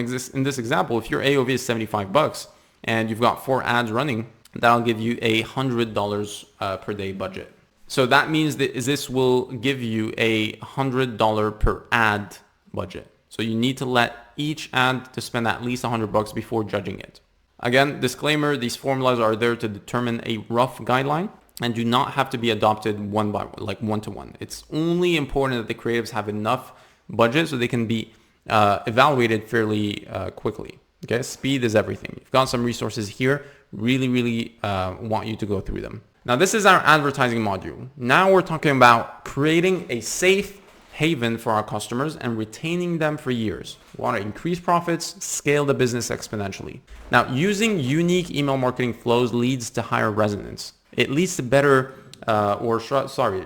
this example, if your AOV is $75 and you've got 4 ads running, that'll give you $100 per day budget. So that means that this will give you $100 per ad budget. So you need to let each ad to spend at least $100 before judging it. Again, disclaimer, these formulas are there to determine a rough guideline and do not have to be adopted one to one. It's only important that the creatives have enough budget so they can be evaluated fairly quickly. Okay, speed is everything. You've got some resources here. Really want you to go through them. Now, this is our advertising module. Now we're talking about creating a safe haven for our customers and retaining them for years. We want to increase profits, scale the business exponentially. Now, using unique email marketing flows leads to higher resonance. It leads to better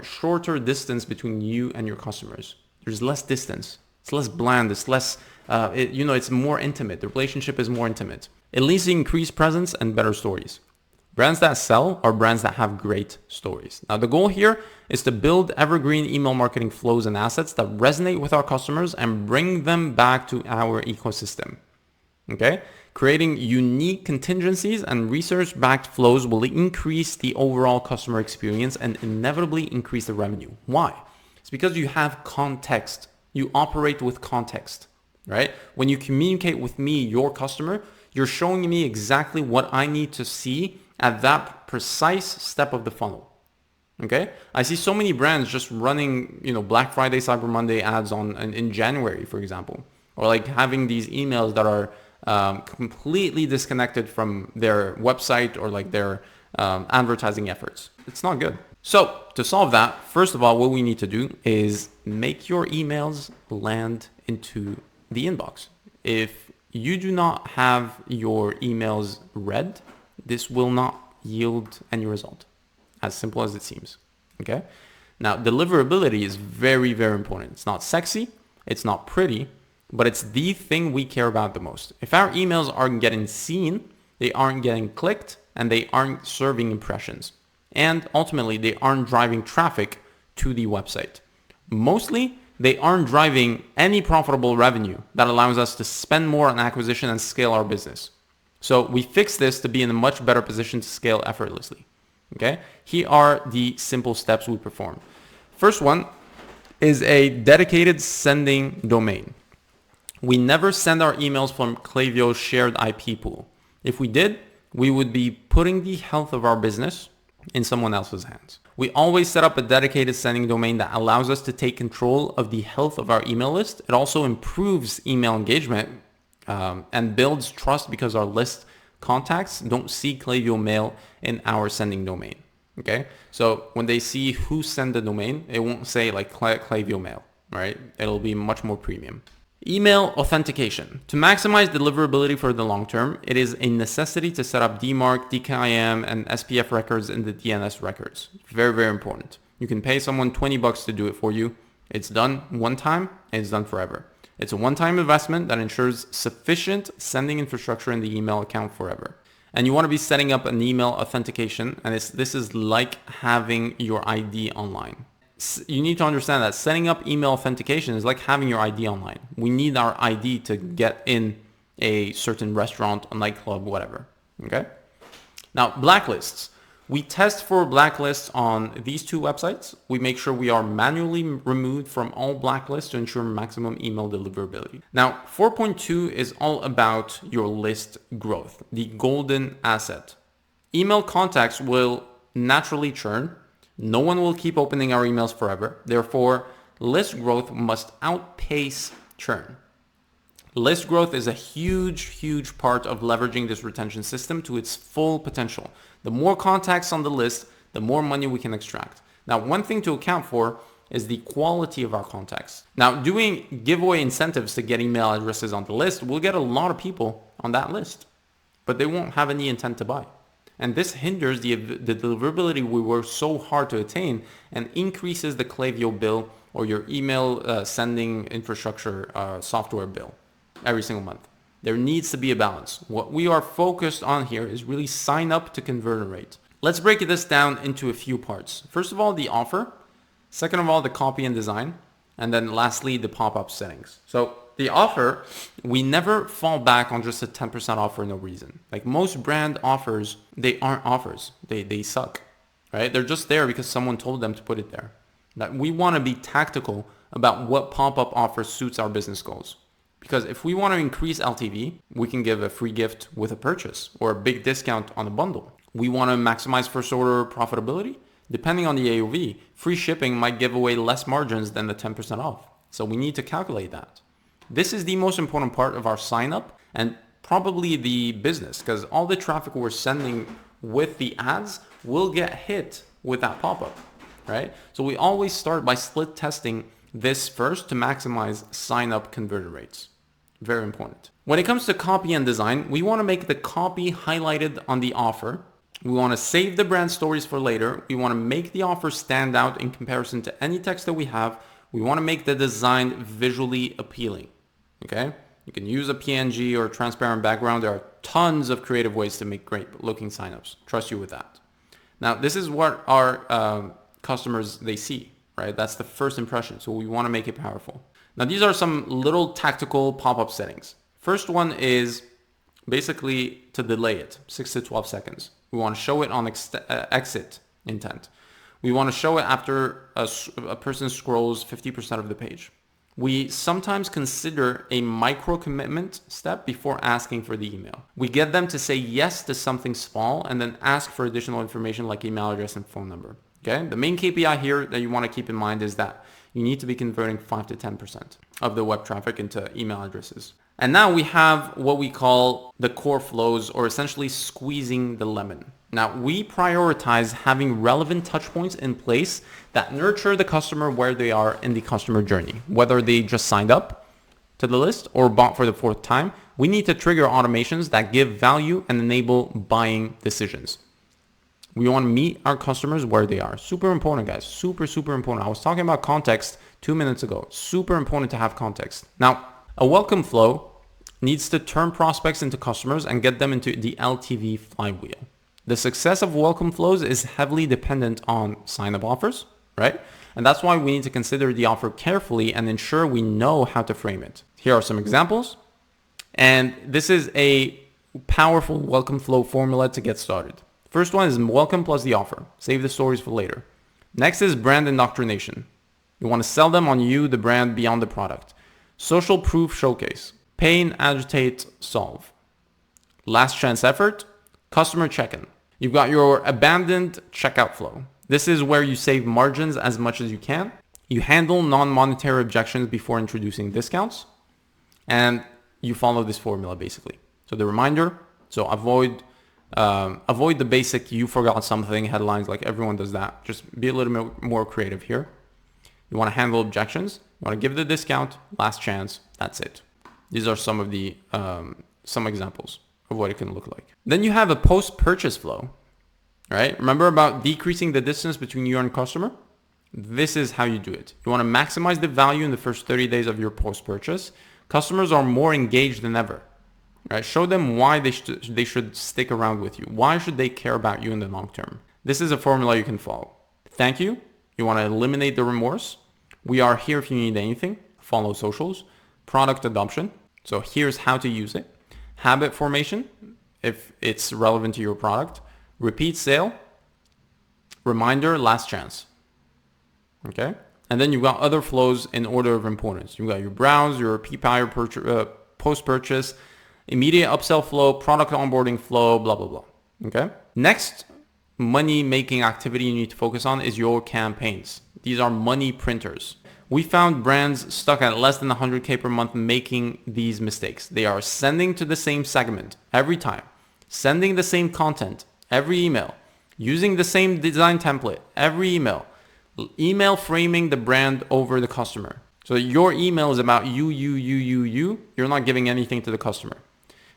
shorter distance between you and your customers. There's less distance. It's less bland. It's less, it's more intimate. The relationship is more intimate. It leads to increased presence and better stories. Brands that sell are brands that have great stories. Now, the goal here is to build evergreen email marketing flows and assets that resonate with our customers and bring them back to our ecosystem. Okay? Creating unique contingencies and research-backed flows will increase the overall customer experience and inevitably increase the revenue. Why? It's because you have context. You operate with context, right? When you communicate with me, your customer, you're showing me exactly what I need to see at that precise step of the funnel. Okay? I see so many brands just running, Black Friday, Cyber Monday ads in January, for example, or like having these emails that are completely disconnected from their website or like their advertising efforts. It's not good. So to solve that, first of all, what we need to do is make your emails land into the inbox. If you do not have your emails read, this will not yield any result. As simple as it seems. Okay? Now, deliverability is very, very important. It's not sexy. It's not pretty. But it's the thing we care about the most. If our emails aren't getting seen, they aren't getting clicked, and they aren't serving impressions. And ultimately, they aren't driving traffic to the website. Mostly, they aren't driving any profitable revenue that allows us to spend more on acquisition and scale our business. So we fix this to be in a much better position to scale effortlessly. Okay? Here are the simple steps we perform. First one is a dedicated sending domain. We never send our emails from Klaviyo's shared IP pool. If we did, we would be putting the health of our business in someone else's hands. We always set up a dedicated sending domain that allows us to take control of the health of our email list. It also improves email engagement and builds trust because our list contacts don't see Klaviyo mail in our sending domain. Okay, so when they see who sent the domain, it won't say like Klaviyo mail, right? It'll be much more premium. Email authentication. To maximize deliverability for the long term, it is a necessity to set up DMARC, DKIM, and SPF records in the DNS records. Very, very important. You can pay someone $20 to do it for you. It's done one time and it's done forever. It's a one-time investment that ensures sufficient sending infrastructure in the email account forever. And you want to be setting up an email authentication, and this is like having your ID online. You need to understand that setting up email authentication is like having your ID online. We need our ID to get in a certain restaurant, a nightclub, whatever. Okay? Now, blacklists. We test for blacklists on these two websites. We make sure we are manually removed from all blacklists to ensure maximum email deliverability. Now, 4.2 is all about your list growth, the golden asset. Email contacts will naturally churn. No one will keep opening our emails forever. Therefore, list growth must outpace churn. List growth is a huge part of leveraging this retention system to its full potential. The more contacts on the list, the more money we can extract. Now, one thing to account for is the quality of our contacts. Now, doing giveaway incentives to get email addresses on the list will get a lot of people on that list, but they won't have any intent to buy. And this hinders the deliverability we work so hard to attain and increases the Klaviyo bill or your email sending infrastructure software bill every single month. There needs to be a balance. What we are focused on here is really sign up to conversion rate. Let's break this down into a few parts. First of all, the offer. Second of all, the copy and design. And then lastly, the pop-up settings. So the offer, we never fall back on just a 10% off for no reason. Like most brand offers, they aren't offers. They suck, right? They're just there because someone told them to put it there. That we want to be tactical about what pop-up offer suits our business goals. Because if we want to increase LTV, we can give a free gift with a purchase or a big discount on a bundle. We want to maximize first order profitability. Depending on the AOV, free shipping might give away less margins than the 10% off. So we need to calculate that. This is the most important part of our sign up and probably the business, because all the traffic we're sending with the ads will get hit with that pop-up, right? So we always start by split testing this first to maximize sign up conversion rates. Very important. When it comes to copy and design, we want to make the copy highlighted on the offer. We want to save the brand stories for later. We want to make the offer stand out in comparison to any text that we have. We want to make the design visually appealing. Okay? You can use a PNG or a transparent background. There are tons of creative ways to make great looking signups. Trust you with that. Now, this is what our customers, they see, right? That's the first impression. So we want to make it powerful. Now, these are some little tactical pop-up settings. First one is basically to delay it, 6 to 12 seconds. We want to show it on exit intent. We want to show it after a person scrolls 50% of the page. We sometimes consider a micro commitment step before asking for the email. We get them to say yes to something small and then ask for additional information like email address and phone number. Okay? The main KPI here that you want to keep in mind is that you need to be converting 5 to 10% of the web traffic into email addresses. And now we have what we call the core flows, or essentially squeezing the lemon. Now we prioritize having relevant touch points in place that nurture the customer where they are in the customer journey. Whether they just signed up to the list or bought for the 4th time, we need to trigger automations that give value and enable buying decisions. We want to meet our customers where they are. Super important, guys. Super important. I was talking about context 2 minutes ago. Super important to have context. Now, a welcome flow needs to turn prospects into customers and get them into the LTV flywheel. The success of welcome flows is heavily dependent on sign-up offers, right? And that's why we need to consider the offer carefully and ensure we know how to frame it. Here are some examples. And this is a powerful welcome flow formula to get started. First one is welcome plus the offer. Save the stories for later. Next is brand indoctrination. You want to sell them on you, the brand, beyond the product. Social proof showcase. Pain, agitate, solve. Last chance effort. Customer check-in. You've got your abandoned checkout flow. This is where you save margins as much as you can. You handle non-monetary objections before introducing discounts. And you follow this formula basically. So the reminder, so avoid the basic you forgot something headlines, like everyone does that. Just be a little bit more creative here. You want to handle objections. You want to give the discount, last chance. That's it. These are some of the some examples of what it can look like. Then you have a post-purchase flow, right? Remember about decreasing the distance between you and customer? This is how you do it. You want to maximize the value in the first 30 days of your post-purchase. Customers are more engaged than ever, right? Show them why they should stick around with you. Why should they care about you in the long term? This is a formula you can follow. Thank you. You want to eliminate the remorse. We are here if you need anything. Follow socials. Product adoption. So here's how to use it. Habit formation, if it's relevant to your product. Repeat sale. Reminder, last chance. Okay? And then you've got other flows in order of importance. You've got your browse, your PPI, post-purchase, immediate upsell flow, product onboarding flow, blah, blah, blah. Okay? Next money-making activity you need to focus on is your campaigns. These are money printers. We found brands stuck at less than 100K per month making these mistakes. They are sending to the same segment every time, sending the same content every email, using the same design template every email, email framing the brand over the customer. So your email is about you. You're not giving anything to the customer.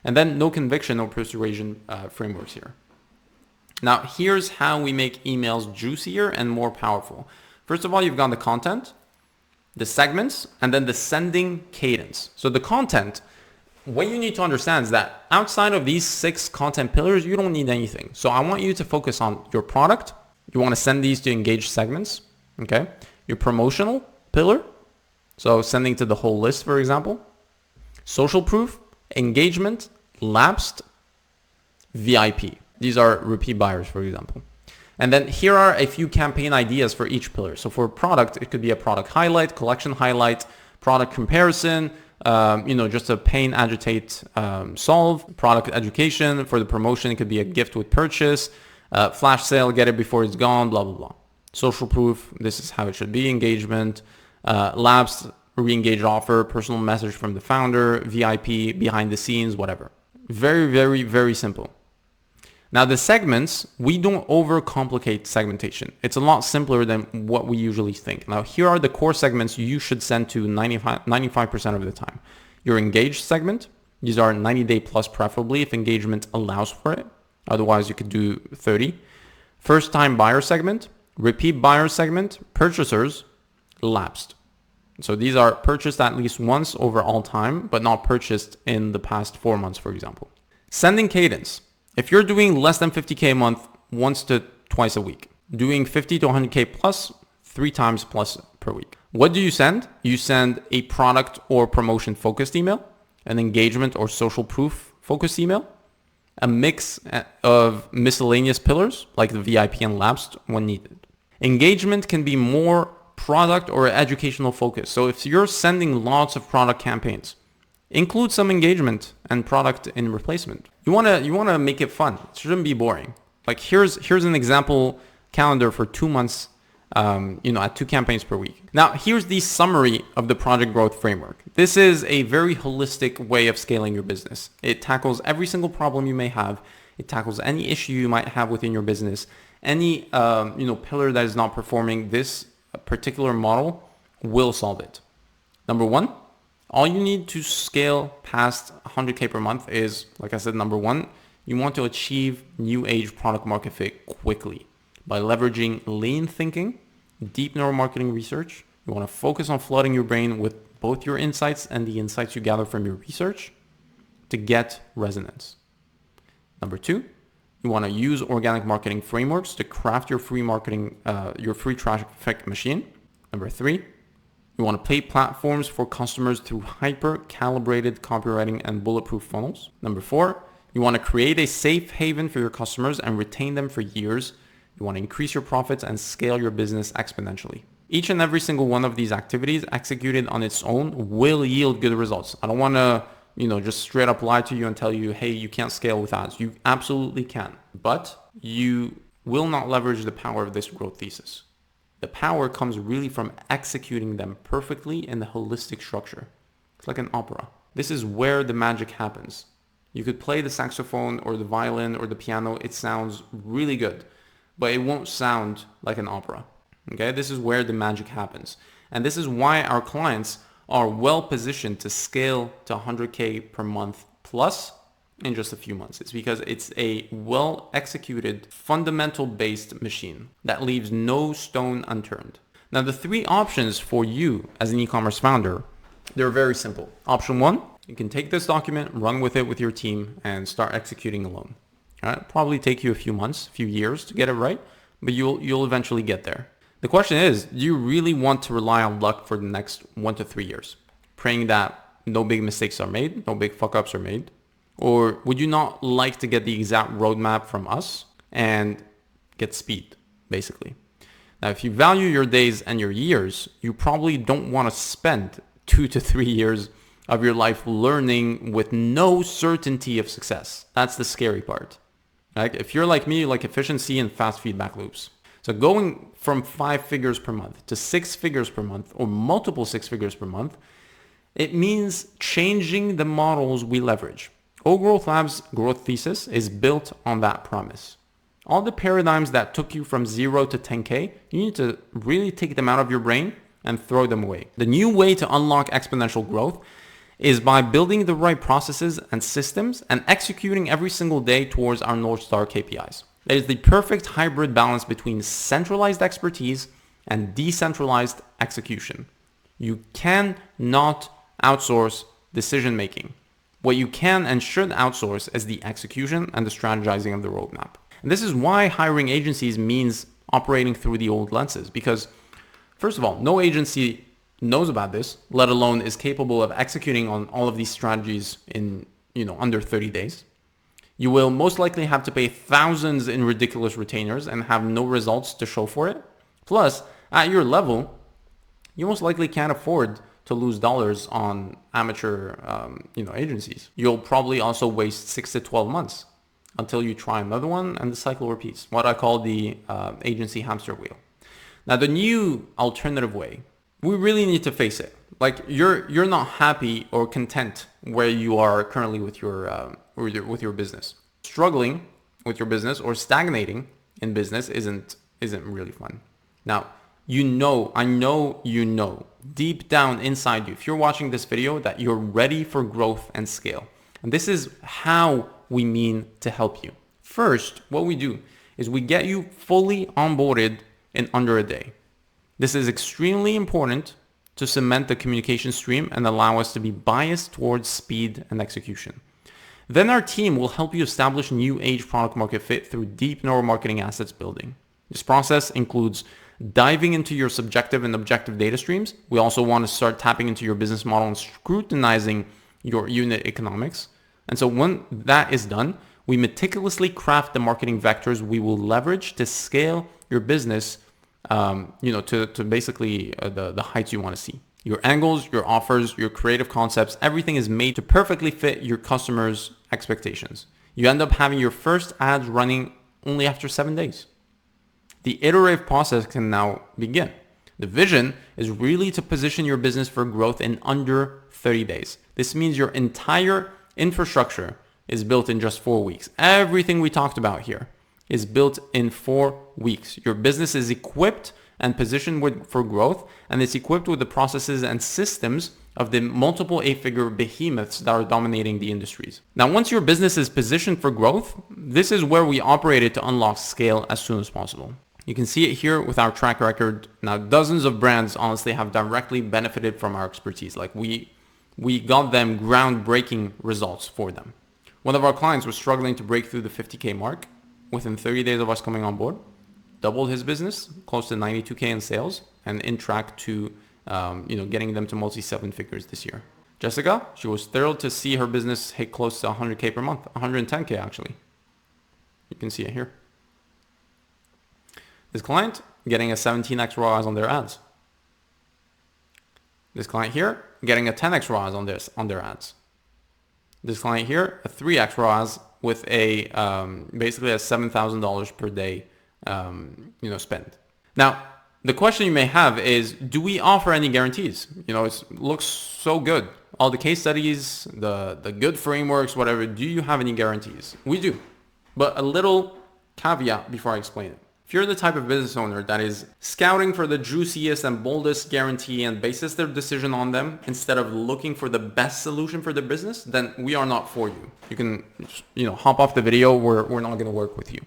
And then no conviction, no persuasion frameworks here. Now, here's how we make emails juicier and more powerful. First of all, you've got the content, the segments, and then the sending cadence. So the content, what you need to understand is that outside of these 6 content pillars, you don't need anything. So I want you to focus on your product. You want to send these to engaged segments, okay? Your promotional pillar, so sending to the whole list, for example. Social proof, engagement, lapsed, VIP. These are repeat buyers, for example. And then here are a few campaign ideas for each pillar. So for product, it could be a product highlight, collection highlight, product comparison, just a pain, agitate, solve, product education. For the promotion, it could be a gift with purchase, flash sale, get it before it's gone, blah, blah, blah. Social proof, this is how it should be. Engagement, lapsed, re-engaged offer, personal message from the founder, VIP, behind the scenes, whatever. Very, very, very simple. Now the segments, we don't overcomplicate segmentation. It's a lot simpler than what we usually think. Now here are the core segments you should send to 95% of the time. Your engaged segment, these are 90-day plus preferably if engagement allows for it. Otherwise you could do 30. First time buyer segment, repeat buyer segment, purchasers, lapsed. So these are purchased at least once over all time, but not purchased in the past 4 months, for example. Sending cadence. If you're doing less than 50K a month, once to twice a week, doing 50 to 100K plus, 3 times plus per week. What do you send? You send a product or promotion focused email, an engagement or social proof focused email, a mix of miscellaneous pillars like the VIP and lapsed when needed. Engagement can be more product or educational focus. So if you're sending lots of product campaigns, include some engagement and product in replacement. You wanna make it fun. It shouldn't be boring. Like here's an example calendar for 2 months, at 2 campaigns per week. Now here's the summary of the project growth framework. This is a very holistic way of scaling your business. It tackles every single problem you may have. It tackles any issue you might have within your business. Any pillar that is not performing, this particular model will solve it. Number 1. All you need to scale past 100K per month is, like I said, number 1, you want to achieve new age product market fit quickly by leveraging lean thinking, deep neuromarketing research. You want to focus on flooding your brain with both your insights and the insights you gather from your research to get resonance. Number 2, you want to use organic marketing frameworks to craft your free traffic machine. Number 3, you want to pay platforms for customers through hyper-calibrated copywriting and bulletproof funnels. Number 4, you want to create a safe haven for your customers and retain them for years. You want to increase your profits and scale your business exponentially. Each and every single one of these activities executed on its own will yield good results. I don't want to, just straight up lie to you and tell you, hey, you can't scale with ads. You absolutely can, but you will not leverage the power of this growth thesis. The power comes really from executing them perfectly in the holistic structure. It's like an opera. This is where the magic happens. You could play the saxophone or the violin or the piano. It sounds really good, but it won't sound like an opera. Okay, this is where the magic happens. And this is why our clients are well positioned to scale to 100K per month plus in just a few months. It's because it's a well executed, fundamental based machine that leaves no stone unturned. Now the 3 options for you as an e-commerce founder, they're very simple. Option 1, you can take this document, run with it with your team and start executing alone. All right? Probably take you a few months, a few years to get it right, but you'll eventually get there. The question is, do you really want to rely on luck for the next 1 to 3 years, praying that no big mistakes are made, no big fuck ups are made? Or would you not like to get the exact roadmap from us and get speed, basically? Now, if you value your days and your years, you probably don't want to spend 2 to 3 years of your life learning with no certainty of success. That's the scary part. Right? If you're like me, you like efficiency and fast feedback loops. So going from 5 figures per month to 6 figures per month or multiple 6 figures per month, it means changing the models we leverage. Old Growth Lab's growth thesis is built on that promise. All the paradigms that took you from 0 to 10K, you need to really take them out of your brain and throw them away. The new way to unlock exponential growth is by building the right processes and systems and executing every single day towards our North Star KPIs. It is the perfect hybrid balance between centralized expertise and decentralized execution. You cannot outsource decision making. What you can and should outsource is the execution and the strategizing of the roadmap. And this is why hiring agencies means operating through the old lenses, because first of all, no agency knows about this, let alone is capable of executing on all of these strategies in, under 30 days. You will most likely have to pay thousands in ridiculous retainers and have no results to show for it. Plus, at your level, you most likely can't afford to lose dollars on amateur, agencies. You'll probably also waste 6 to 12 months until you try another one and the cycle repeats, what I call the agency hamster wheel. Now, the new alternative way, we really need to face it. Like you're not happy or content where you are currently with your business. Struggling with your business or stagnating in business isn't really fun. Now, I know you know deep down inside you, if you're watching this video, that you're ready for growth and scale. And this is how we mean to help you. First, what we do is we get you fully onboarded in under a day. This is extremely important to cement the communication stream and allow us to be biased towards speed and execution. Then our team will help you establish new age product market fit through deep neuromarketing assets building. This process includes diving into your subjective and objective data streams. We also want to start tapping into your business model and scrutinizing your unit economics. And so when that is done, we meticulously craft the marketing vectors we will leverage to scale your business to basically the heights you want to see. Your angles, your offers, your creative concepts, everything is made to perfectly fit your customers' expectations. You end up having your first ads running only after 7 days. The iterative process can now begin. The vision is really to position your business for growth in under 30 days. This means your entire infrastructure is built in just 4 weeks. Everything we talked about here is built in 4 weeks. Your business is equipped and positioned for growth, and it's equipped with the processes and systems of the multiple 8-figure behemoths that are dominating the industries. Now, once your business is positioned for growth, this is where we operate it to unlock scale as soon as possible. You can see it here with our track record. Now, dozens of brands honestly have directly benefited from our expertise. Like we got them groundbreaking results for them. One of our clients was struggling to break through the 50K mark. Within 30 days of us coming on board, doubled his business, close to 92K in sales, and in track to getting them to multi-7 figures this year. Jessica, she was thrilled to see her business hit close to 100K per month, 110K actually. You can see it here. This client getting a 17x ROAS on their ads. This client here getting a 10x ROAS on their ads. This client here a 3x ROAS with a basically a $7,000 per day spend. Now, the question you may have is, do we offer any guarantees? It looks so good. All the case studies, the good frameworks, whatever, do you have any guarantees? We do. But a little caveat before I explain it. If you're the type of business owner that is scouting for the juiciest and boldest guarantee and bases their decision on them instead of looking for the best solution for their business, then we are not for you. You can, hop off the video. We're not going to work with you.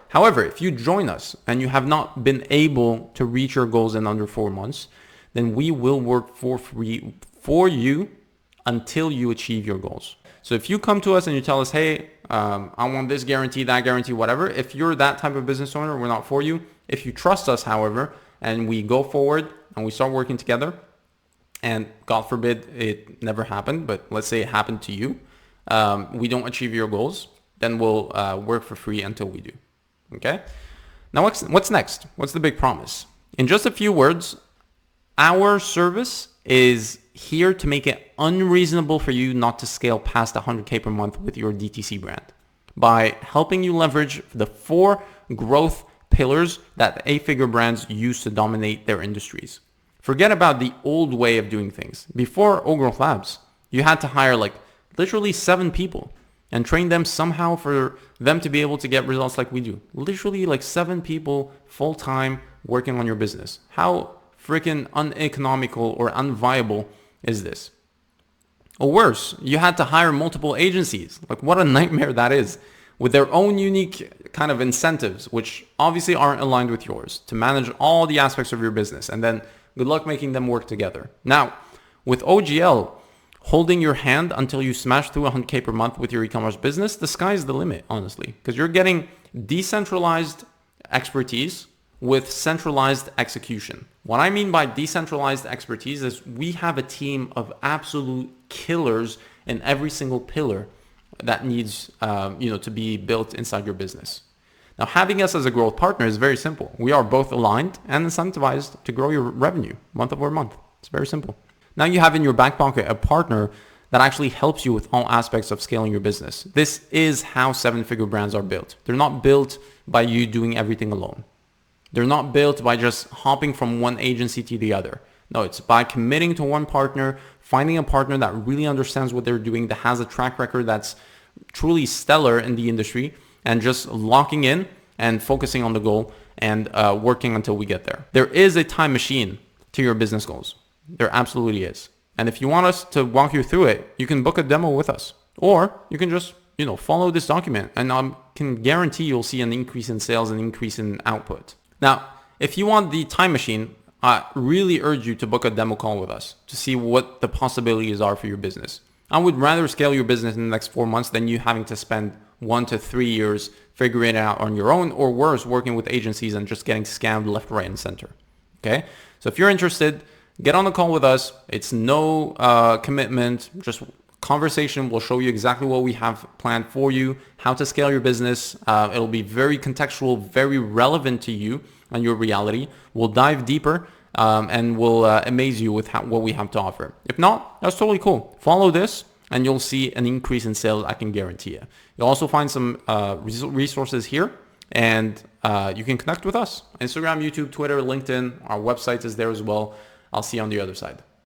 However, if you join us and you have not been able to reach your goals in under 4 months, then we will work for free for you until you achieve your goals. So if you come to us and you tell us, hey, I want this guarantee, that guarantee, whatever. If you're that type of business owner, we're not for you. If you trust us, however, and we go forward and we start working together, and God forbid it never happened, but let's say it happened to you, we don't achieve your goals, then we'll work for free until we do. Okay? Now, what's next? What's the big promise? In just a few words, our service is here to make it unreasonable for you not to scale past 100K per month with your DTC brand by helping you leverage the 4 growth pillars that 8-figure brands use to dominate their industries. Forget about the old way of doing things. Before Growth Labs, you had to hire like literally 7 people and train them somehow for them to be able to get results like we do. Literally like 7 people full-time working on your business. How freaking uneconomical or unviable is this? Or worse, you had to hire multiple agencies. Like what a nightmare that is, with their own unique kind of incentives, which obviously aren't aligned with yours, to manage all the aspects of your business. And then good luck making them work together. Now, with OGL holding your hand until you smash through 100K per month with your e-commerce business, the sky's the limit, honestly, because you're getting decentralized expertise with centralized execution. What I mean by decentralized expertise is we have a team of absolute killers in every single pillar that needs to be built inside your business. Now, having us as a growth partner is very simple. We are both aligned and incentivized to grow your revenue month over month. It's very simple. Now you have in your back pocket a partner that actually helps you with all aspects of scaling your business. This is how 7-figure brands are built. They're not built by you doing everything alone. They're not built by just hopping from one agency to the other. No, it's by committing to one partner, finding a partner that really understands what they're doing, that has a track record that's truly stellar in the industry, and just locking in and focusing on the goal and working until we get there. There is a time machine to your business goals. There absolutely is. And if you want us to walk you through it, you can book a demo with us. Or you can just, follow this document, and I can guarantee you'll see an increase in sales and increase in output. Now, if you want the time machine, I really urge you to book a demo call with us to see what the possibilities are for your business. I would rather scale your business in the next 4 months than you having to spend 1 to 3 years figuring it out on your own, or worse, working with agencies and just getting scammed left, right, and center. Okay? So if you're interested, get on the call with us. It's no commitment, just conversation. We'll show you exactly what we have planned for you, how to scale your business. It'll be very contextual, very relevant to you and your reality. We'll dive deeper and we'll amaze you with what we have to offer. If not, that's totally cool. Follow this and you'll see an increase in sales, I can guarantee you. You'll also find some resources here, and you can connect with us. Instagram, YouTube, Twitter, LinkedIn, our website is there as well. I'll see you on the other side.